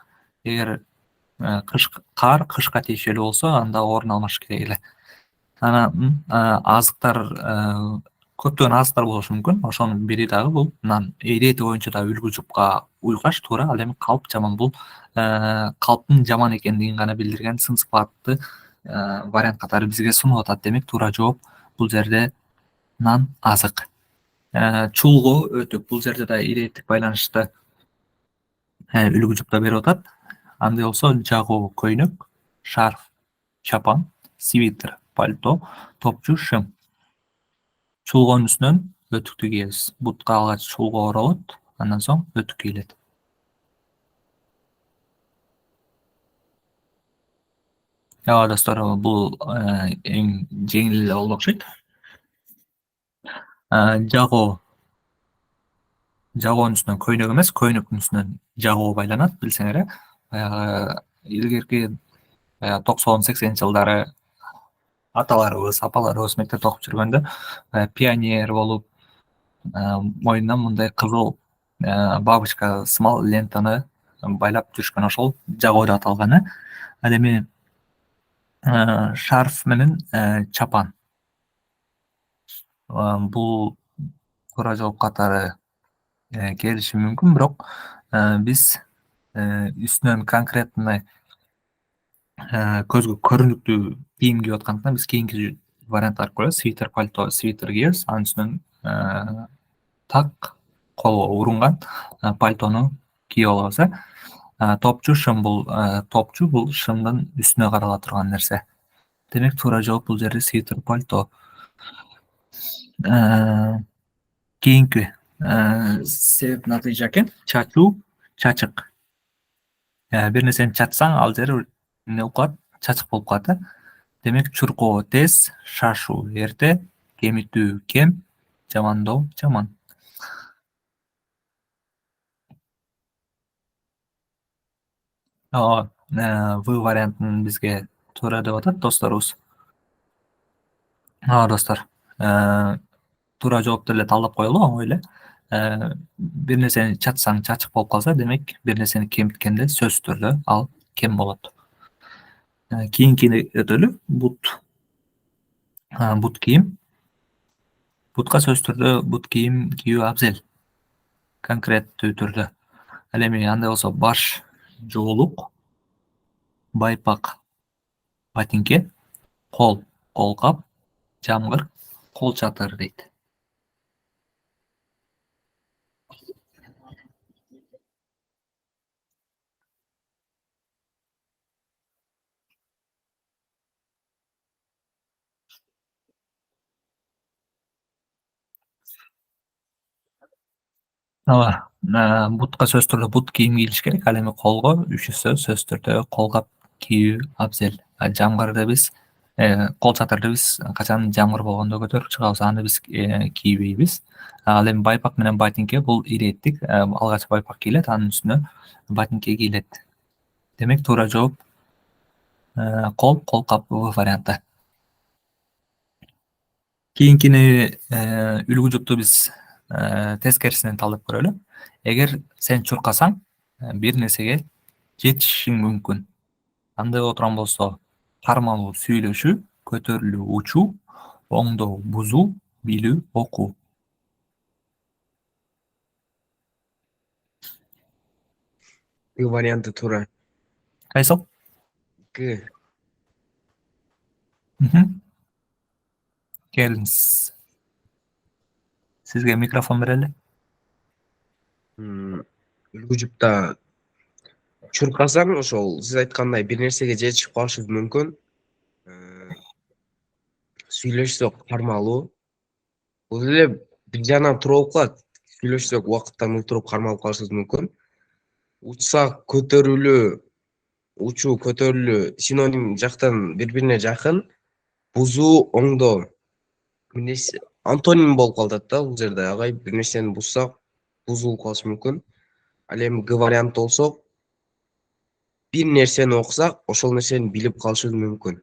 Speaker 1: Эгер кар кышка тиешелүү болсо, анда орун алмашы керек эле. Анан азыктар, көптөгөн азыктар болушу мүмкүн. Ошонун бири дагы бул нан. Ирети боюнча да үлгү жупка уйгаш туура. Ал эми калп жаман бул калптын жаман экендигин гана билдирген сын сыпаттуу вариант катары бизге сунуп атат. Демек туура жооп бул жерде нан, азык. Чулгоо, өтүк. Бул жерде да иретик байланышты үлгү жупта берип атат. Андай болсо жагуу, көйнөк, шарф, чапан, свитер, пальто, топчу, шым. Чулгоонун үстүнөн өтүктү кийебиз. Бутка алгач чулгоо оролот, андан соң өтүк кийилет. Ооба достор, бул эң жеңил эле болду окшойт. Жагоонун үстүнөн көйнөк эмес, көйнөктүн үстүнөн жагоо байланат, билсеңер. Баягы илгерки 90-80 жылдары аталарыбыз, апаларыбыз мектепте окуп жүргөндө пионер болуп, мойнуна мындай кызыл бабочка сымал лентаны байлап жүрүшкөн, ошол жагоо деп аталган. Ал эми шарф менен чапан. Бул туура жооп катары келиши мүмкүн, бирок биз үстүнөн конкретный көзгө көрүнүктүү кийим кийип аткандыктан биз кийинки варианттарды коебуз. Свитер, пальто, свитер кийебиз. Анын үстүнөн так, колго урунган пальтону кийип алабыз. Топчу, шым. Топчу бул шымдын үстүнө карала турган нерсе. Демек туура жооп бул жерде свитер, пальто. Кийинки себеп натыйжа экен. Чачуу, чачык. Бир нерсени чачсаң, ал жер эмне болуп калат? Чачык болуп калат. Демек чуркоо тез, шашуу эрте, кемитүү кем, жамандоо жаман. В вариантын бизге туура деп атат досторубуз. Достор, туура жоопту эле талдап коелу, оңой эле. Бир нерсени чачсаң чачык болуп калса, демек бир нерсени кемиткенде сөзсүз түрдө ал кем болот. Кийинки өтөлү бут. Бут кийим. Бутка сөзсүз түрдө бут кийим кийүү абзел. Конкреттүү түрдө. Ал эми андай болсо баш жоолук, байпак ботинке, кол колкап, жамгыр, кол чатыр дейт. Ооба. Бутка сөзсүз түрдө бут кийим кийилиш керек. Ал эми колго сөзсүз түрдө колгап кийүү абзел. Жамгырды биз кол чатырды биз качан жамгыр болгондо көтөрүп чыгабыз, аны биз кийбейбиз. Ал эми байпак менен ботинке бул иреттик. Алгач байпак кийилет, анын үстүнө ботинке кийилет. Демек туура жооп кол колкап варианты. Кийинкини үлгү жупту биз тескерисинен талдап көрөлү. Эгер сен чуркасаң, бир нерсеге жетишиң мүмкүн. Андай отурган болсо, кармалуу сүйлөшүү, көтөрүлүү учуу, оңдоо бузуу, билүү окуу.
Speaker 4: Г варианты туура.
Speaker 1: Кайсыл?
Speaker 4: Г.
Speaker 1: Келиңиз. Сизге микрофон берели.
Speaker 4: Үлгү жупта чуркасаң, ошол сиз айткандай бир нерсеге жетишип калышыбыз мүмкүн. Сүйлөшсөк кармалуу. Бул эле бир жагынан туура болуп калат. Сүйлөшсөк убакыттан өлтүрүп кармалып калышыбыз мүмкүн. Учсак көтөрүлүү, учуу көтөрүлүү синоним жактан бири-бирине жакын. Бузуу, оңдоо. Антоним болуп калат да бул жерде. Агай бир нерсени бузсак, бузулуп калышы мүмкүн. Ал эми Г варианты болсо, бир нерсени окусак, ошол нерсени билип калышыбыз мүмкүн.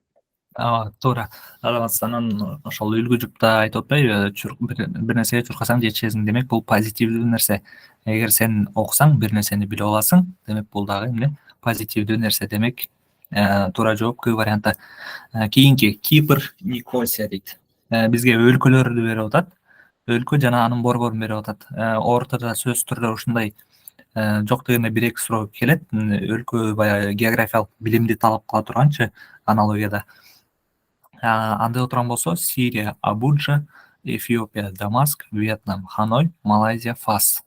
Speaker 1: Туура. Анан ошол үлгү жупта айтып атпайбы, бир нерсеге чуркасаң жетишесиң. Демек бул позитивдүү нерсе. Эгер сен окусаң, бир нерсени билип аласың, демек бул дагы эмне? Позитивдүү нерсе. Демек туура жооп Г варианты. Кийинки Кипр, Никосия дейт. Бизге өлкөлөрдү берип атат. Өлкө жана анын борборун берип атат. Ортодо сөзсүз түрдө ушундай жок дегенде 1-2 суроо келет. Өлкө баягы географиялык билимди талап кыла турганчы аналогияда. Андай отурган болсо, Сирия, Абуджа, Эфиопия, Дамаск, Вьетнам, Ханой, Малайзия, Фас.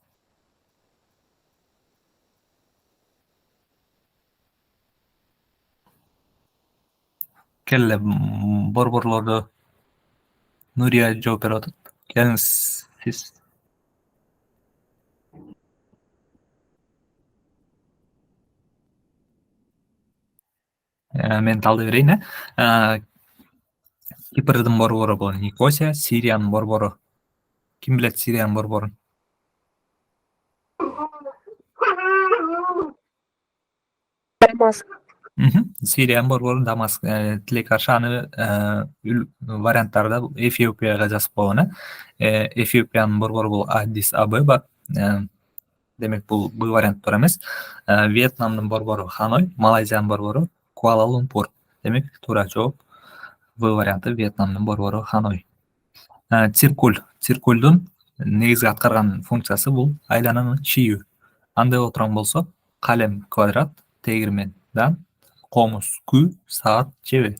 Speaker 1: Келе борборлорду Нурия жооп берип атат. Келиңиз сиз. Мен талдап берейин. Кипрдын борбору бул Никосия, Сириянын борбору. Ким билет Сириянын борборун?
Speaker 3: Дамаск.
Speaker 1: Сириянын борбору Дамаск. Тилек каршы аны варианттарда Эфиопияга жазып койгон. Эфиопиянын борбору бул Аддис Абеба. Демек бул Б варианты туура эмес. Вьетнамдын борбору Ханой, Малайзиянын борбору Куала-Лумпур. Демек туура жооп В варианты Вьетнамдын борбору Ханой. Циркуль. Циркульдун негизги аткарган функциясы бул айлананы чийүү. Андай отурган болсо, калем квадрат, тегирмен дан, комуз күү, саат чеби.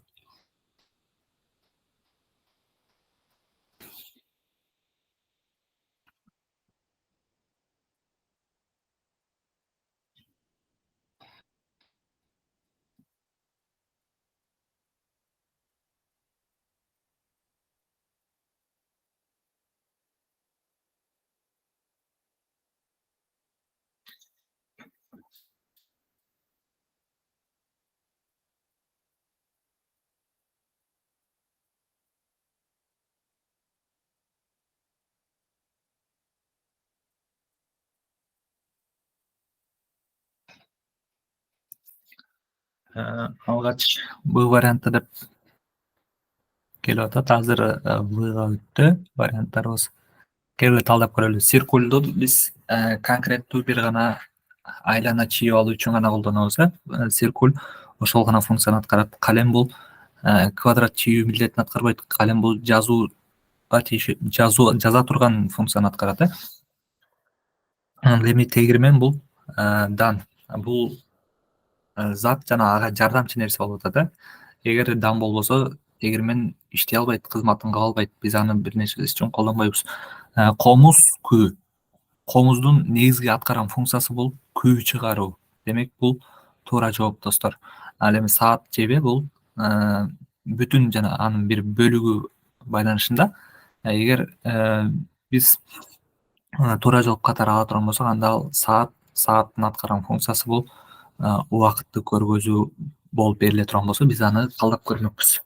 Speaker 1: Алгач Б варианты деп келип атат. Азыр Вга өттү варианттарыбыз. Келе талдап көрөлү. Циркульду биз конкреттүү бир гана айлана чийип алуу үчүн гана колдонобуз. Циркуль ошол гана функцияны аткарат. Калем бул квадрат чийүү милдетин аткарбайт. Калем бул жаза турган функцияны аткарат. Ал эми тегирмен бул дан. Бул зат жана ага жардамчы нерсе болуп атат. Эгер дан болбосо тегирмен иштей албайт, кызматын кыла албайт. Биз аны бир нерсе үчүн колдонбойбуз. Комуз күү. Комуздун негизги аткарган функциясы бул күү чыгаруу. Демек бул туура жооп достор. Ал эми саат жебе бул бүтүн жана анын бир бөлүгү байланышында. Эгер биз туура жооп катары ала турган болсок, анда ал сааттын аткарган функциясы бул убакытты көргөзүү болуп бериле турган болсо, биз аны калдап көрмөкпүз.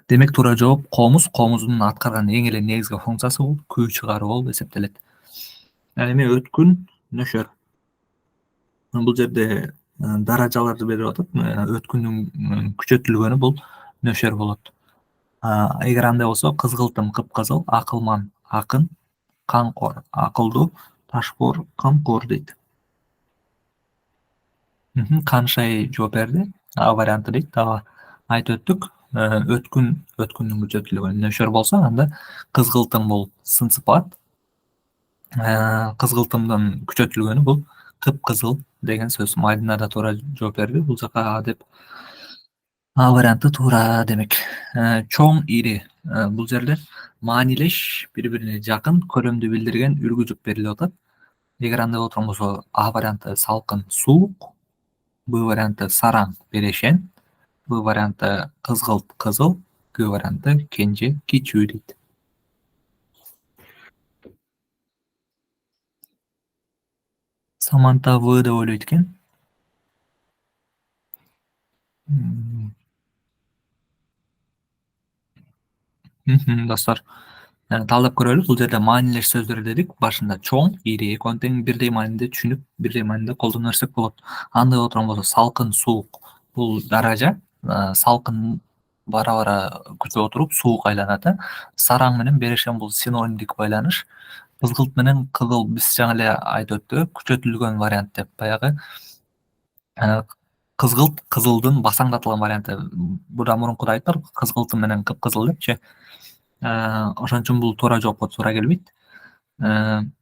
Speaker 1: Демек туура жооп комуздун аткарган эң эле негизги функциясы бул күү чыгаруу болуп эсептелет. Ал эми өткүн нөшөр. Бул жерде даражаларды берип атат. Өткүндүн күчөтүлгөнү бул нөшөр болот. Эгер андай болсо, кызгылтым кыпкызыл, акылман акын, камкор акылдуу, ташкор камкор дейт. Каншай жооп берди. А варианты дейт. Дагы айтып өттүк. Өткүндүн күчөтүлгөнү нөшөр болсо, анда кызгылтым бул сынсыпат. Кызгылтымдын күчөтүлгөнү бул кыпкызыл деген сөз. Мадина да туура жооп берди. Бул жака деп А варианты туура демек. Чоң ири. Бул жерде маанилеш, бири-бирине жакын, көлөмдү билдирген үлгү жүк берилип атат. Эгер андай боло турган болсо, А варианты салкын суук, Б варианты сараң берешен, Б варианты кызгылт кызыл, Г варианты кенже кичүү дейт. Саманта В деп ойлойт экен. Достор, талдап көрөлү. Бул жерде маанилеш сөздөр дедик. Башында чоң, ири, экөөнү тең бирдей мааниде түшүнүп, бирдей мааниде колдоно берсек болот. Андай боло турган болсо, салкын суук бул даража. Салкын бара-бара күчөп отуруп суук айланат. Сараң менен берешен бул синонимдик байланыш. Кызгылт менен кызыл биз жаңы эле айтып өттүк, күчөтүлгөн вариант деп баягы. Кызгылт кызылдын басаңдатылган варианты. Буда мурункуда айттык, кызгылтым менен кыпкызыл депчи. Ошон үчүн бул туура жоопко туура келбейт. Эң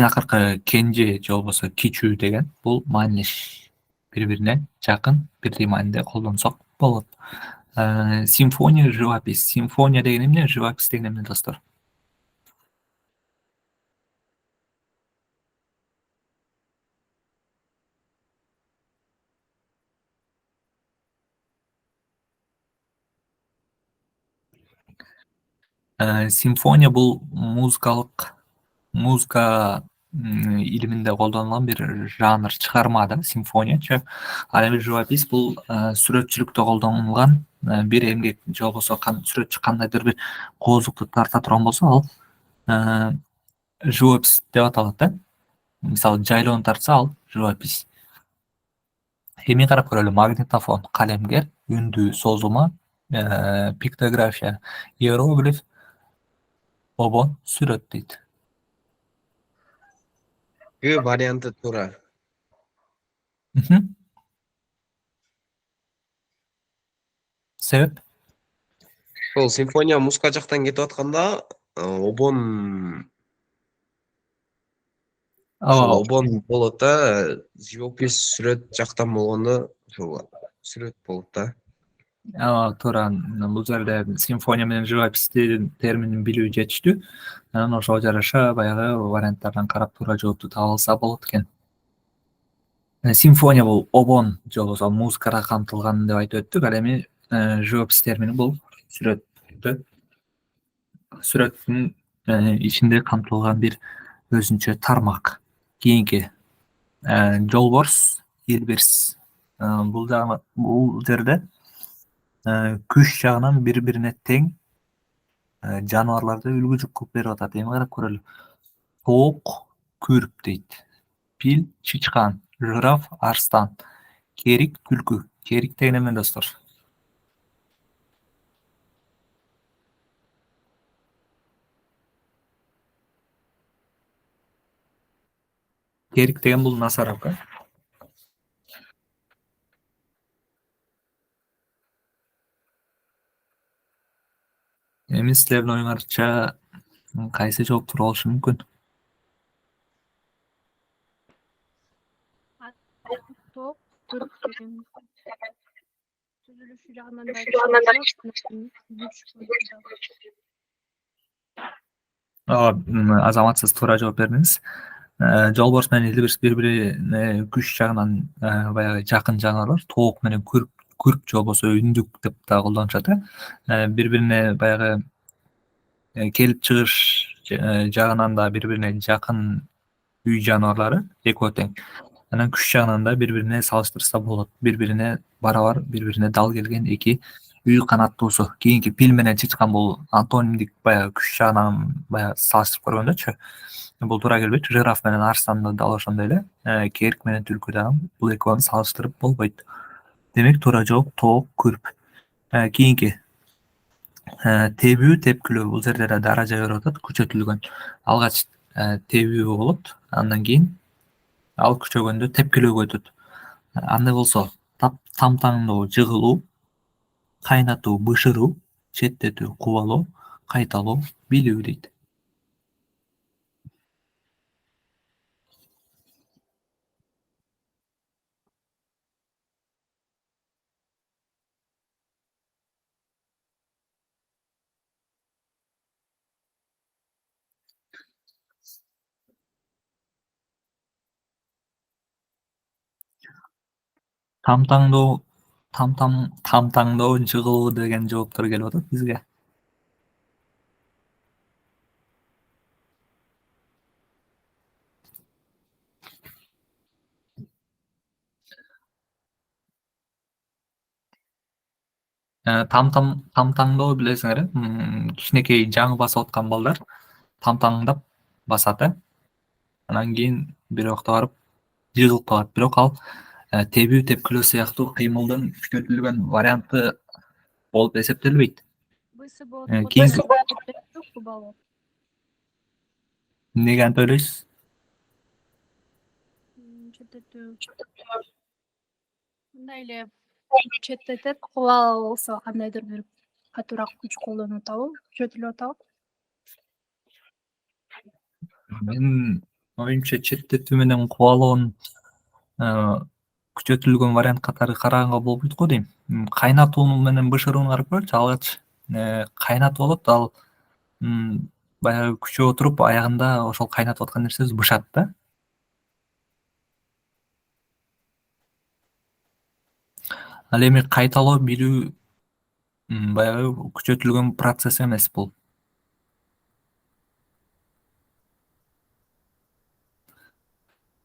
Speaker 1: акыркы кенже же болбосо кичүү деген бул маанилеш, бири-бирине жакын, бирдей мааниде колдонсок болот. Симфония, живопись. Симфония деген эмне, живопись деген эмне достор? Симфония бул музыка илиминде колдонулган бир жанр, чыгарма да, симфониячы. Ал эми живопись бул сүрөтчүлүктө колдонулган бир эмгек же болбосо сүрөтчү кандайдыр бир коозукту тарта турган болсо, ал живопись деп аталат да. Мисалы, жайлоону тартса, ал живопись. Эми карап көрөлү. Магнитофон, калемгер, үндүү созулма, пиктография, иероглиф, обон, сүрөт дейт.
Speaker 4: Г варианты туура.
Speaker 1: Себеп?
Speaker 4: Ошол симфония музыка жактан кетип атканда, обон болот да, живопись сүрөт жактан болгондо ошол сүрөт болот да.
Speaker 1: Туура. Бул жерде симфония менен живопись терминин билүү жетиштүү. Анан ошого жараша баягы варианттардан карап туура жоопту таба алса болот экен. Симфония бул обон же болбосо музыкада камтылган деп айтып өттүк. Ал эми живопись термини бул сүрөттүн ичинде камтылган бир өзүнчө тармак. Кийинки жолборс, илбирс. Бул жерде күч жагынан бири-бирине тең жаныбарларды үлгү жүк кылып берип атат. Эми карап көрөлү. Тоок, күрп дейт. Пил, чычкан, жираф, арстан, керик, түлкү. Керик деген эмне достор? Керик деген бул насарабка. Эми силердин оюңарча кайсы жооп туура болушу мүмкүн?
Speaker 5: Топ көрүп деген түзүлүшү жагынан да айтышат.
Speaker 1: Азаматсыз туура жооп бердиңиз. Жолборс менен илбирс бири бирине күч жагынан баягы жакын жаныбарлар. Тоок менен күрк же болбосо үндүк деп да колдонушат. Бири бирине баягы келип чыгыш жагынан да бири бирине жакын үй жаныбарлары экөө тең. Анан күч жагынан да бири бирине салыштырса болот. Бири бирине барабар, бири бирине дал келген эки үй канаттуусу. Кийинки пил менен чычкан бул антонимдик баягы күч жагынан баягы салыштырып көргөндөчү. Бул туура келбейт. Жираф менен арстанда дал ошондой эле. Керк менен түлкү дагы бул экөөнү салыштырып болбойт. Демек туура жооп тоок, күрп. Кийинки тебүү, тепкилөө. Бул жерде да даража берип атат, күчөтүлгөн. Алгач тебүү болот, андан кийин ал күчөгөндө тепкилөөгө өтөт. Андай болсо тамтаңдоо, жыгылуу, кайнатуу, бышыруу, четтетүү, кубалоо, кайталоо, билүү дейт. Тамтаңдоо, жыгылуу деген жооптор келип атат бизге. Тамтаңдоо билесиңер, кичинекей жаңы басып аткан балдар тамтаңдап басат. Анан кийин бир убакта барып жыгылып калат. Бирок ал тебүү, тепкилөө сыяктуу кыймылдын күчөтүлгөн варианты болуп эсептелбейт. Эмнеге антип ойлойсуз?
Speaker 5: Мындай эле четтетет, кубал болсо кандайдыр бир катуураак күч колдонуп атабы, күчөтүлүп атабы?
Speaker 1: Менин оюмча четтетүү менен кубалоонун күчөтүлгөн вариант катары караганга болбойт го дейм. Кайнатуу менен бышырууну карап көрчү. Алгач кайнатып алат, ал баягы күчөп отуруп аягында ошол кайнатып аткан нерсебиз бышат да. Ал эми кайталоо, билүү баягы күчөтүлгөн процесс эмес бул.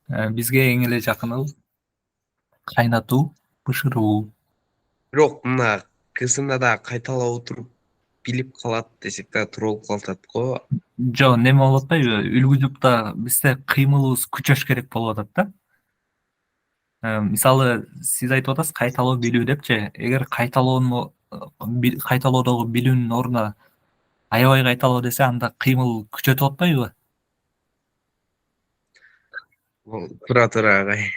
Speaker 1: Бизге эң эле жакыны кайнатуу, бышыруу.
Speaker 4: Бирок мына кызында да кайталап отуруп билип калат десек да туура болуп калат го.
Speaker 1: Жок, неме болуп атпайбы? Үлгү-жупта бизде кыймылыбыз күчөш керек болуп атат да. Мисалы, сиз айтып атасыз кайталоо, билүү депчи. Эгер кайталоодогу билүүнүн ордуна аябай кайталоо десе, анда кыймыл күчөтүп атпайбы?
Speaker 4: Туура агай.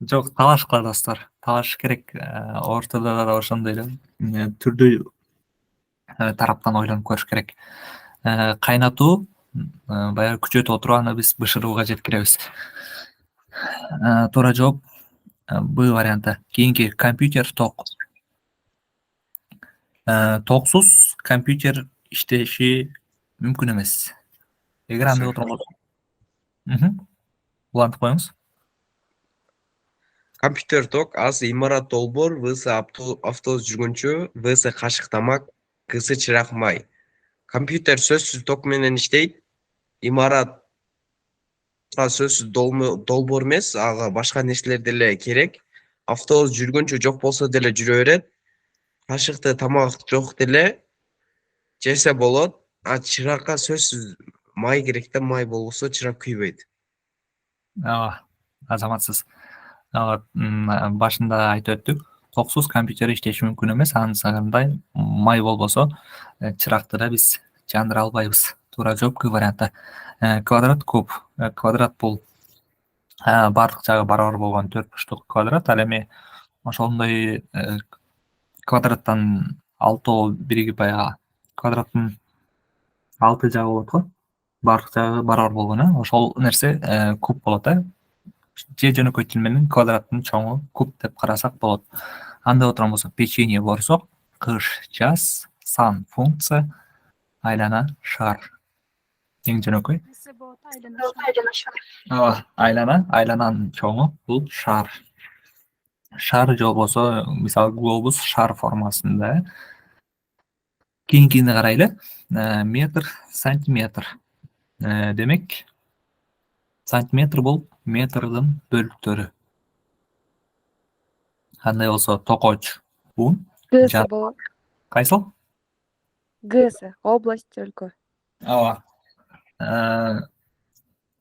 Speaker 1: Жок, талаш кыла достор. Талаш керек. Ортодо да ошондой эле түрдүү тараптан ойлонуп көрүш керек. Кайнатуу баягы күчөтүп отуруп аны биз бышырууга жеткиребиз. Туура жооп Б варианты. Кийинки компьютер, ток. Токсуз компьютер иштеши мүмкүн эмес. Эгер андай отурган болсо. Улантып коюңуз.
Speaker 4: Компьютер ток, А имарат долбоор, В автобус жүргүнчү, В кашык тамак, Г чырак май. Компьютер сөзсүз ток менен иштейт. Имаратка сөзсүз долбоор эмес, ага башка нерселер деле керек. Автобус жүргүнчү жок болсо деле жүрө берет. Кашыкты тамак жок деле жесе болот. А чыракка сөзсүз май керек да, май болбосо чырак күйбөйт.
Speaker 1: Азаматсыз. Башында айтып өттүк. Токсуз компьютер иштеши мүмкүн эмес. Андай май болбосо чыракты да биз жандыра албайбыз. Туура жооп К варианты. Квадрат, куб. Квадрат бул бардык жагы барабар болгон 4 бурчтук квадрат. Ал эми ошондой квадраттан 6 биригип баягы квадраттын 6 жагы болот го. Бардык жагы барабар болгон, ошол нерсе куб болот. Же жөнөкөй тил менен квадраттын чоңу куб деп карасак болот. Анда отурган болсок, печенье борсок, кыш, жаз, сан функция, айлана, шар. Эң жөнөкөй.
Speaker 5: Нерсе болот, айлана.
Speaker 1: Айлананын чоңу бул шар. Шар же болбосо, мисалы глобус шар формасында. Кийинкине карайлы. Метр, сантиметр. Демек, сантиметр бул метрдин бөлүктөрү. Кандай болсо, токоч, ун,
Speaker 3: Гсы болот.
Speaker 1: кайсыл?
Speaker 3: Гсы область, өлкө.
Speaker 1: Ооба.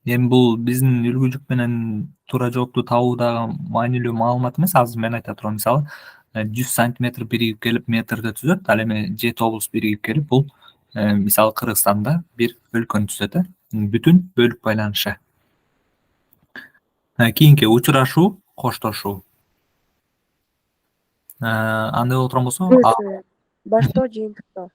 Speaker 1: Эми бул биздин үлгү менен туура жоопту табуудагы маанилүү маалымат эмес. Азыр мен айта турам, мисалы 100 сантиметр биригип келип метрди түзөт. Ал эми 7 область биригип келип бул мисалы Кыргызстанда бир өлкөнү түзөт. Бүтүн бөлүк байланышы. Кийинки учурашуу, коштошуу. Андай отурган болсо,
Speaker 3: Гсы баштоо, жыйынтыктоо.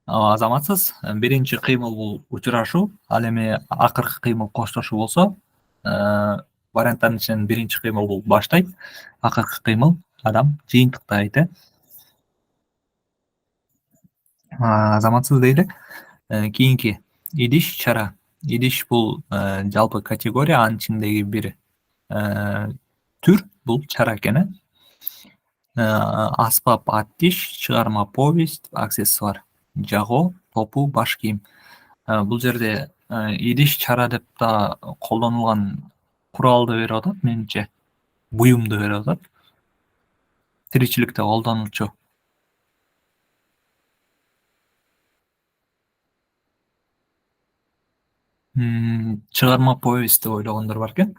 Speaker 1: азаматсыз биринчи кыймыл бул учурашуу, ал эми акыркы кыймыл коштошуу болсо, варианттардын ичинен биринчи кыймыл бул баштайт, акыркы кыймыл адам жыйынтыктайт. Азаматсыз дейли. Кийинки идиш, чара. Идиш бул жалпы категория, анын ичиндеги бир түр бул чара экен. Аспап, аттиш, чыгарма, повесть, аксессуар. Жагоо, топу, баш кийим. Бул жерде идиш, чара деп да колдонулган куралды берип атат, менимче. Буюмду берип атат. Тиричиликте колдонулчу. Чыгарма, повесть деп ойлогондор бар экен.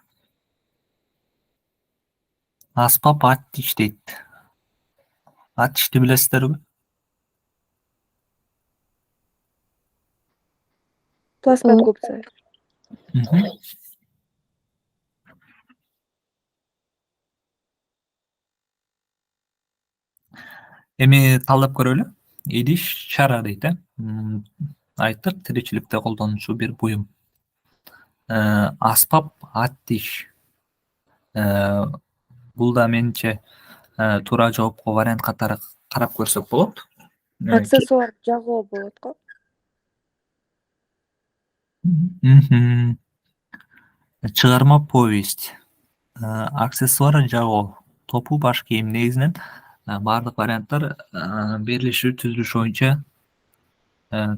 Speaker 1: Аспап, аттиш дейт. Аттишти билесиздерби?
Speaker 3: Плоскогубцы.
Speaker 1: Эми талдап көрөлү. Идиш, чара дейт. Айттык, тиричиликте колдонулчу бир буюм. Аспап, аттиш. Бул да менимче туура жоопко вариант катары карап көрсөк болот.
Speaker 3: Аксессуар жагоо болот го.
Speaker 1: Чыгарма, повесть. Аксессуар жагоо, топу, баш кийим. Негизинен баардык варианттар берилиши түзүлүшү боюнча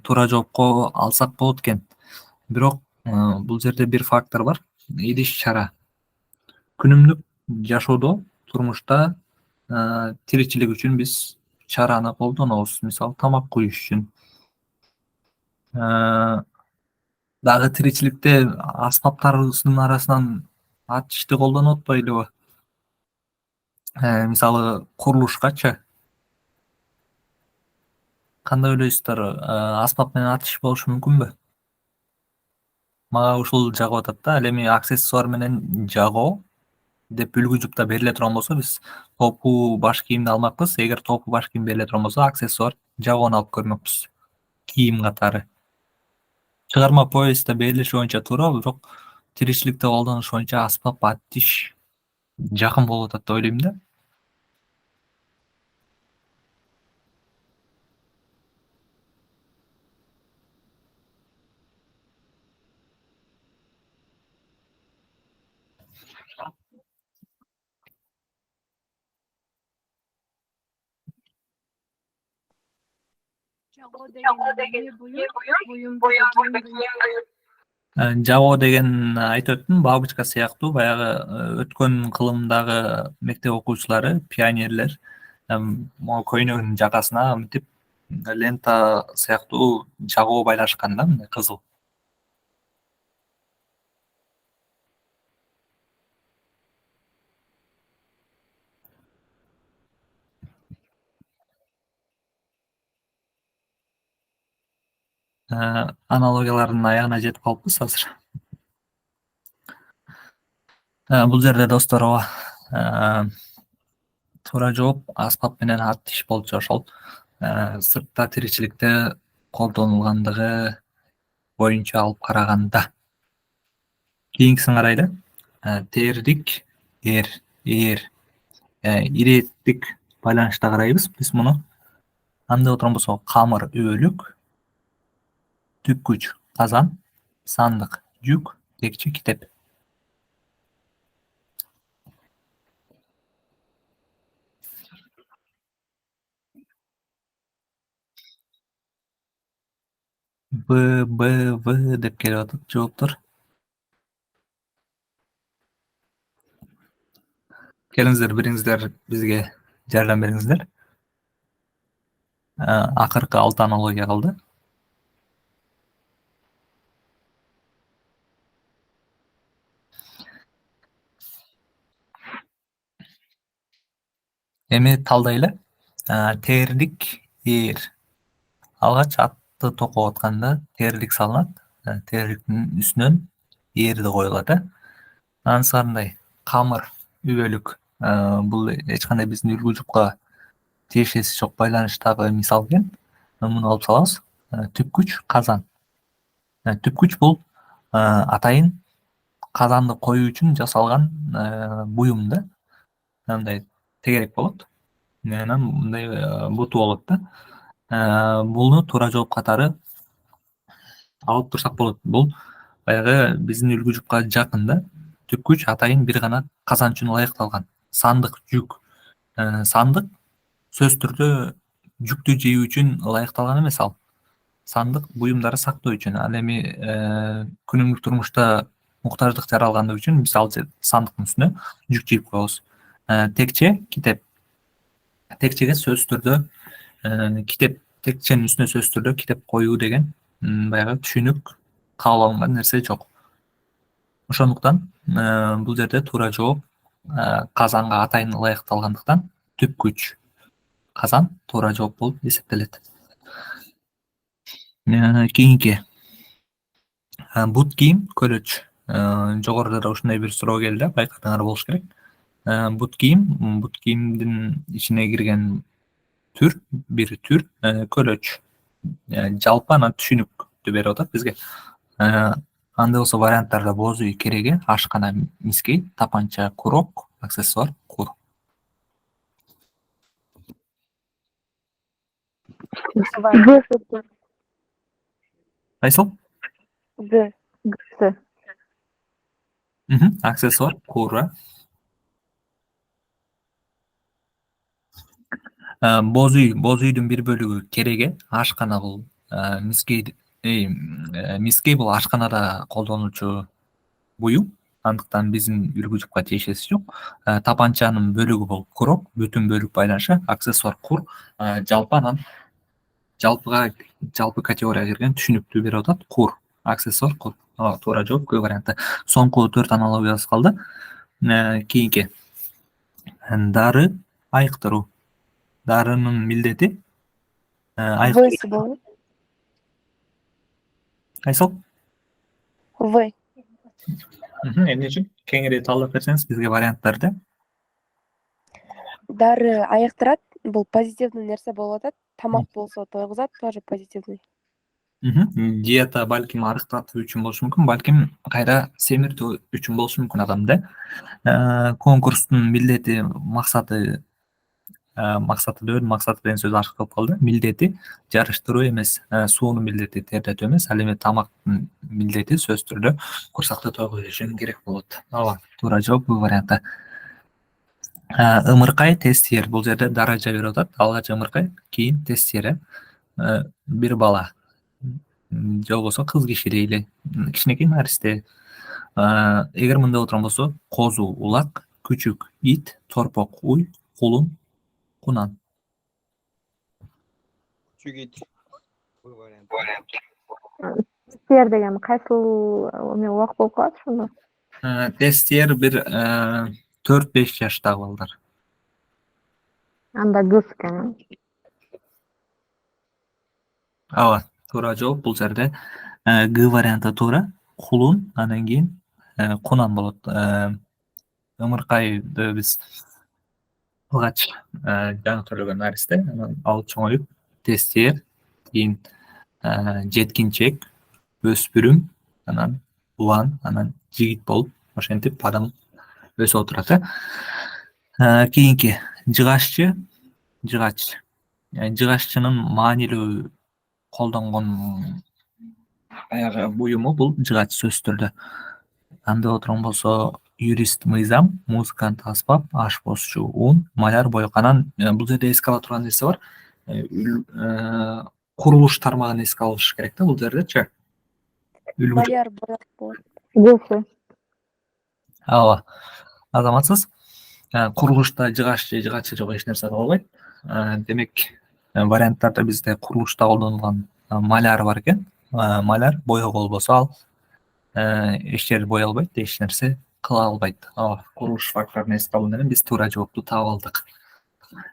Speaker 1: туура жоопко алсак болот экен. Бирок бул жерде бир фактор бар. Идиш, чара. Күнүмдүк жашоодо, турмушта тиричилик үчүн биз чараны колдонобуз. Мисалы, тамак куюш үчүн. Дагы тиричиликте аспаптарыбыздын арасынан аттишти колдонуп атпайлыбы? Мисалы, курулушкачы. Кандай ойлойсуздар? Аспап менен аттиш болушу мүмкүнбү? Мага ушул жагып атат да. Ал эми аксессуар менен жагоо деп үлгү жупта бериле турган болсо, биз топу, баш кийимди алмакпыз. Эгер топу, баш кийим бериле турган болсо, аксессуар жагоону алып көрмөкпүз. Кийим катары. Чыгарма, повестьте берилиши боюнча туура, бирок тиричиликте колдонуш боюнча аспап, аттиш жакын болуп атат деп ойлойм да.
Speaker 5: Жагоо деген буюм,
Speaker 1: Жагоо деген айтып өттүм, бабочка сыяктуу баягы өткөн кылымдагы мектеп окуучулары, пионерлер могу көйнөгүнүн жакасына мынтип лента сыяктуу жагоо байлашкан да, мындай кызыл. Аналогиялардын аягына жетип калыппыз азыр. Бул жерде достор, Туура жооп аспап менен ат тиш болчу ошол сыртта тиричиликте колдонулгандыгы боюнча алып караганда. Кийинкисин карайлы. Тердик ээр ирээттик байланышта карайбыз биз муну. Анда отурган болсок камыр үбөлүк, түпкүч казан, сандык жүк, текче китеп. В деп келип атат жооптор. Келиңиздер, бириңиздер бизге жардам бериңиздер. Акыркы 6 аналогия калды. Эми талдайлы. Тердик ээр. Алгач атты токоп атканда тердик салынат. Тердиктин үстүнөн ээрди коюлат. Анысы кандай? Камыр үбөлүк. Бул эч кандай биздин үлгү жупка тиешеси жок байланыштагы мисал экен. Муну алып салабыз. Түпкүч казан. Түпкүч бул атайын казанды коюу үчүн жасалган буюм да. Мындай тегерек болот. Анан мындай буту болот да. Буну туура жооп катары алып турсак болот. Бул баягы биздин үлгү жупка жакын да. Түпкүч атайын бир гана казан үчүн ылайыкталган. Сандык жүк. Сандык сөзсүз түрдө жүктү жейүү үчүн ылайыкталган эмес ал. Сандык буюмдарды сактоо үчүн. Ал эми күнүмдүк турмушта муктаждык жаралгандыгы үчүн биз ал сандыктын үстүнө жүк жейип коебуз. Текче китеп. Текчеге сөзсүз түрдө китеп, текченин үстүнө сөзсүз түрдө китеп коюу деген баягы түшүнүк кабыл алынган нерсе жок. Ошондуктан бул жерде туура жооп казанга атайын ылайыкталгандыктан түпкүч казан туура жооп болуп эсептелет. Кийинки бут кийим көлөч. Жогоруда да ушундай бир суроо келди, байкадыңар болуш керек. Бут кийимдин ичине кирген бир түр көлөч. Жалпы анан түшүнүктү берип атат бизге. Анда болсо варианттарда боз үй кереге, ашкана мискей, тапанча курок, аксессуар кур. Кайсыл? Аксессуар кур. Боз үйдүн бир бөлүгү кереге, ашкана бул мискей бул ашканада колдонулчу буюм. Андыктан биздин үлгү жупка тиешеси жок. Тапанчанын бөлүгү бул курок, бүтүн бөлүк байланышы, аксессуар кур. Жалпы анан жалпы категорияга кирген түшүнүктү берип атат. Кур, аксессуар кур. Туура жооп К варианты. Соңку 4 аналогиябыз калды. Кийинки дары айыктыруу. Дарынын милдети
Speaker 3: Всы болот.
Speaker 1: Кайсыл?
Speaker 3: В.
Speaker 1: Эмне үчүн? Кеңири талдап берсеңиз бизге варианттарды.
Speaker 3: Дары айыктырат. Бул позитивдүү нерсе болуп атат. Тамак болсо тойгузат, тоже позитивный.
Speaker 1: Диета балким арыктатуу үчүн болушу мүмкүн, балким кайра семиртүү үчүн болушу мүмкүн адамда. Конкурстун милдети, максаты деген сөз ашык болуп калды. Милдети жарыштыруу эмес, суунун милдети тердетүү эмес, ал эми тамактын милдети сөзсүз түрдө курсакты тойгузуу үчүн керек болот. Туура жооп бул варианты. Ымыркай тестиер. Бул жерде даража берип атат. Алгач ымыркай, кийин тестиер. Бир бала же болбосо кыз киши дейли, кичинекей наристе. Эгер мындай отурган болсо, козу улак, күчүк ит, торпок уй, кулун кунан.
Speaker 4: Чүгит. Бул вариант.
Speaker 2: Тестер деген кайсыл эме убак болуп калат ошондо?
Speaker 1: Тестиер бир 4-5 жаштагы балдар.
Speaker 2: Анда кыз экен.
Speaker 1: Туура жооп бул жерде Г варианты туура. Кулун, андан кийин кунан болот. Ымыркайды биз алгач жаңы төрөлгөн наристе, анан ал чоңоюп тестиер, кийин жеткинчек, өспүрүм, анан улан, анан жигит болуп ошентип адам өсүп отурат. Кийинки жыгаччы, жыгач. Жыгаччынын маанилүү колдонгон баягы буюму бул жыгач сөзсүз түрдө. Анда отурган болсо юрист мыйзам, музыкант аспап, ашпозчу un, маляр боеканан. Бул жерде эске ала турган нерсе бар. Курулуш тармагын эске алыш керек да бул жердечи.
Speaker 3: Маляр бояк болот.
Speaker 2: ГФ.
Speaker 1: Ооба. Азаматсыз. Курулушта жыгаччы, жыгаччы жок эч нерсе кылбайт. Демек, варианттарда бизде курулушта колдонулган маляр бар экен. Маляр боёк болбосо ал эч жер боёй албайт, эч нерсе кыла албайт. Курулуш факторун эске алуу менен биз туура жоопту таап алдык.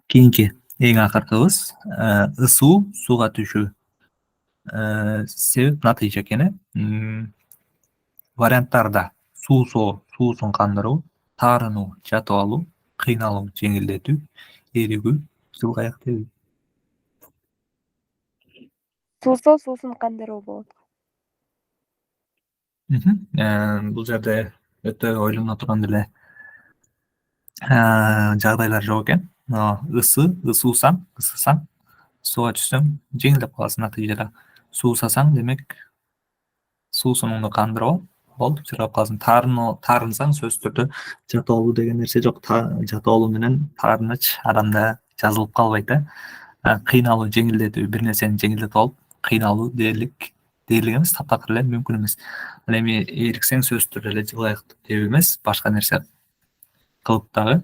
Speaker 1: Кийинки эң акыркыбыз ысуу, сууга түшүү. Себеп натыйжа экен. Варианттарда суусоо, суусун кандыруу, таарынуу, жатып алуу, кыйналуу, жеңилдетүү, эригүү, жылгаяк тебүү.
Speaker 3: Суусоо суусун кандыруу болот.
Speaker 1: Бул жерде өтө ойлоно турган деле жагдайлар жок экен. Ысуусаң, ысысаң, сууга түшсөң жеңилдеп каласың натыйжада. Суусасаң, демек суусунуңду кандырып ал, болуп жыргап каласың. Таарынсаң сөзсүз түрдө жатып алуу деген нерсе жок. Жатып алуу менен таарыныч адамда жазылып калбайт. Кыйналуу, жеңилдетүү, бир нерсени жеңилдетип алып, кыйналуу дээрлик эмес, таптакыр эле мүмкүн эмес. Ал эми эриксең сөзсүз түрдө эле жылгаяк тебүү эмес, башка нерсе кылып дагы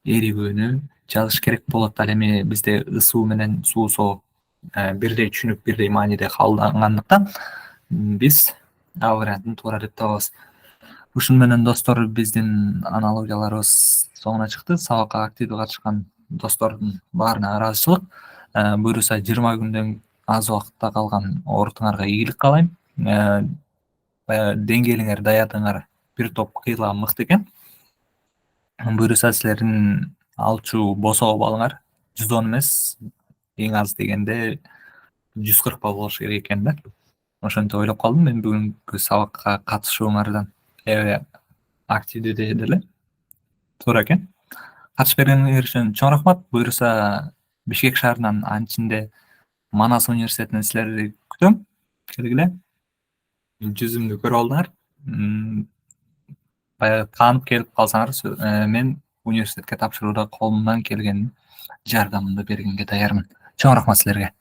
Speaker 1: эригүүнү жазыш керек болот. Ал эми бизде ысуу менен суусоо бирдей түшүнүк, бирдей мааниде кабылдангандыктан биз А вариантын туура деп табабыз. Ушуну менен достор, биздин аналогияларыбыз соңуна чыкты. Сабакка активдүү катышкан достордун баарына ыраазычылык. Буюрса 20 күндөн аз убакытта калган оорутуңарга ийгилик каалайм. Деңгээлиңер, даярдыгыңар бир топ кыйла мыкты экен. Буюрса силердин алчу босоо балыңар 110 эмес, эң аз дегенде 140 балл болуш керек экен да. Ошентип ойлоп калдым. Мен бүгүнкү сабакка катышууңардан аябай активдүү деле туура экен. Катышып бергениңер үчүн чоң рахмат. Буюрса Бишкек шаарынан, анын ичинде Манас университетинен силерди күтөм. Келгиле. Жүзүмдү көрүп алдыңар. Баягы таанып келип калсаңар, мен университетке тапшырууда колумдан келген жардамымды бергенге даярмын. Чоң рахмат силерге.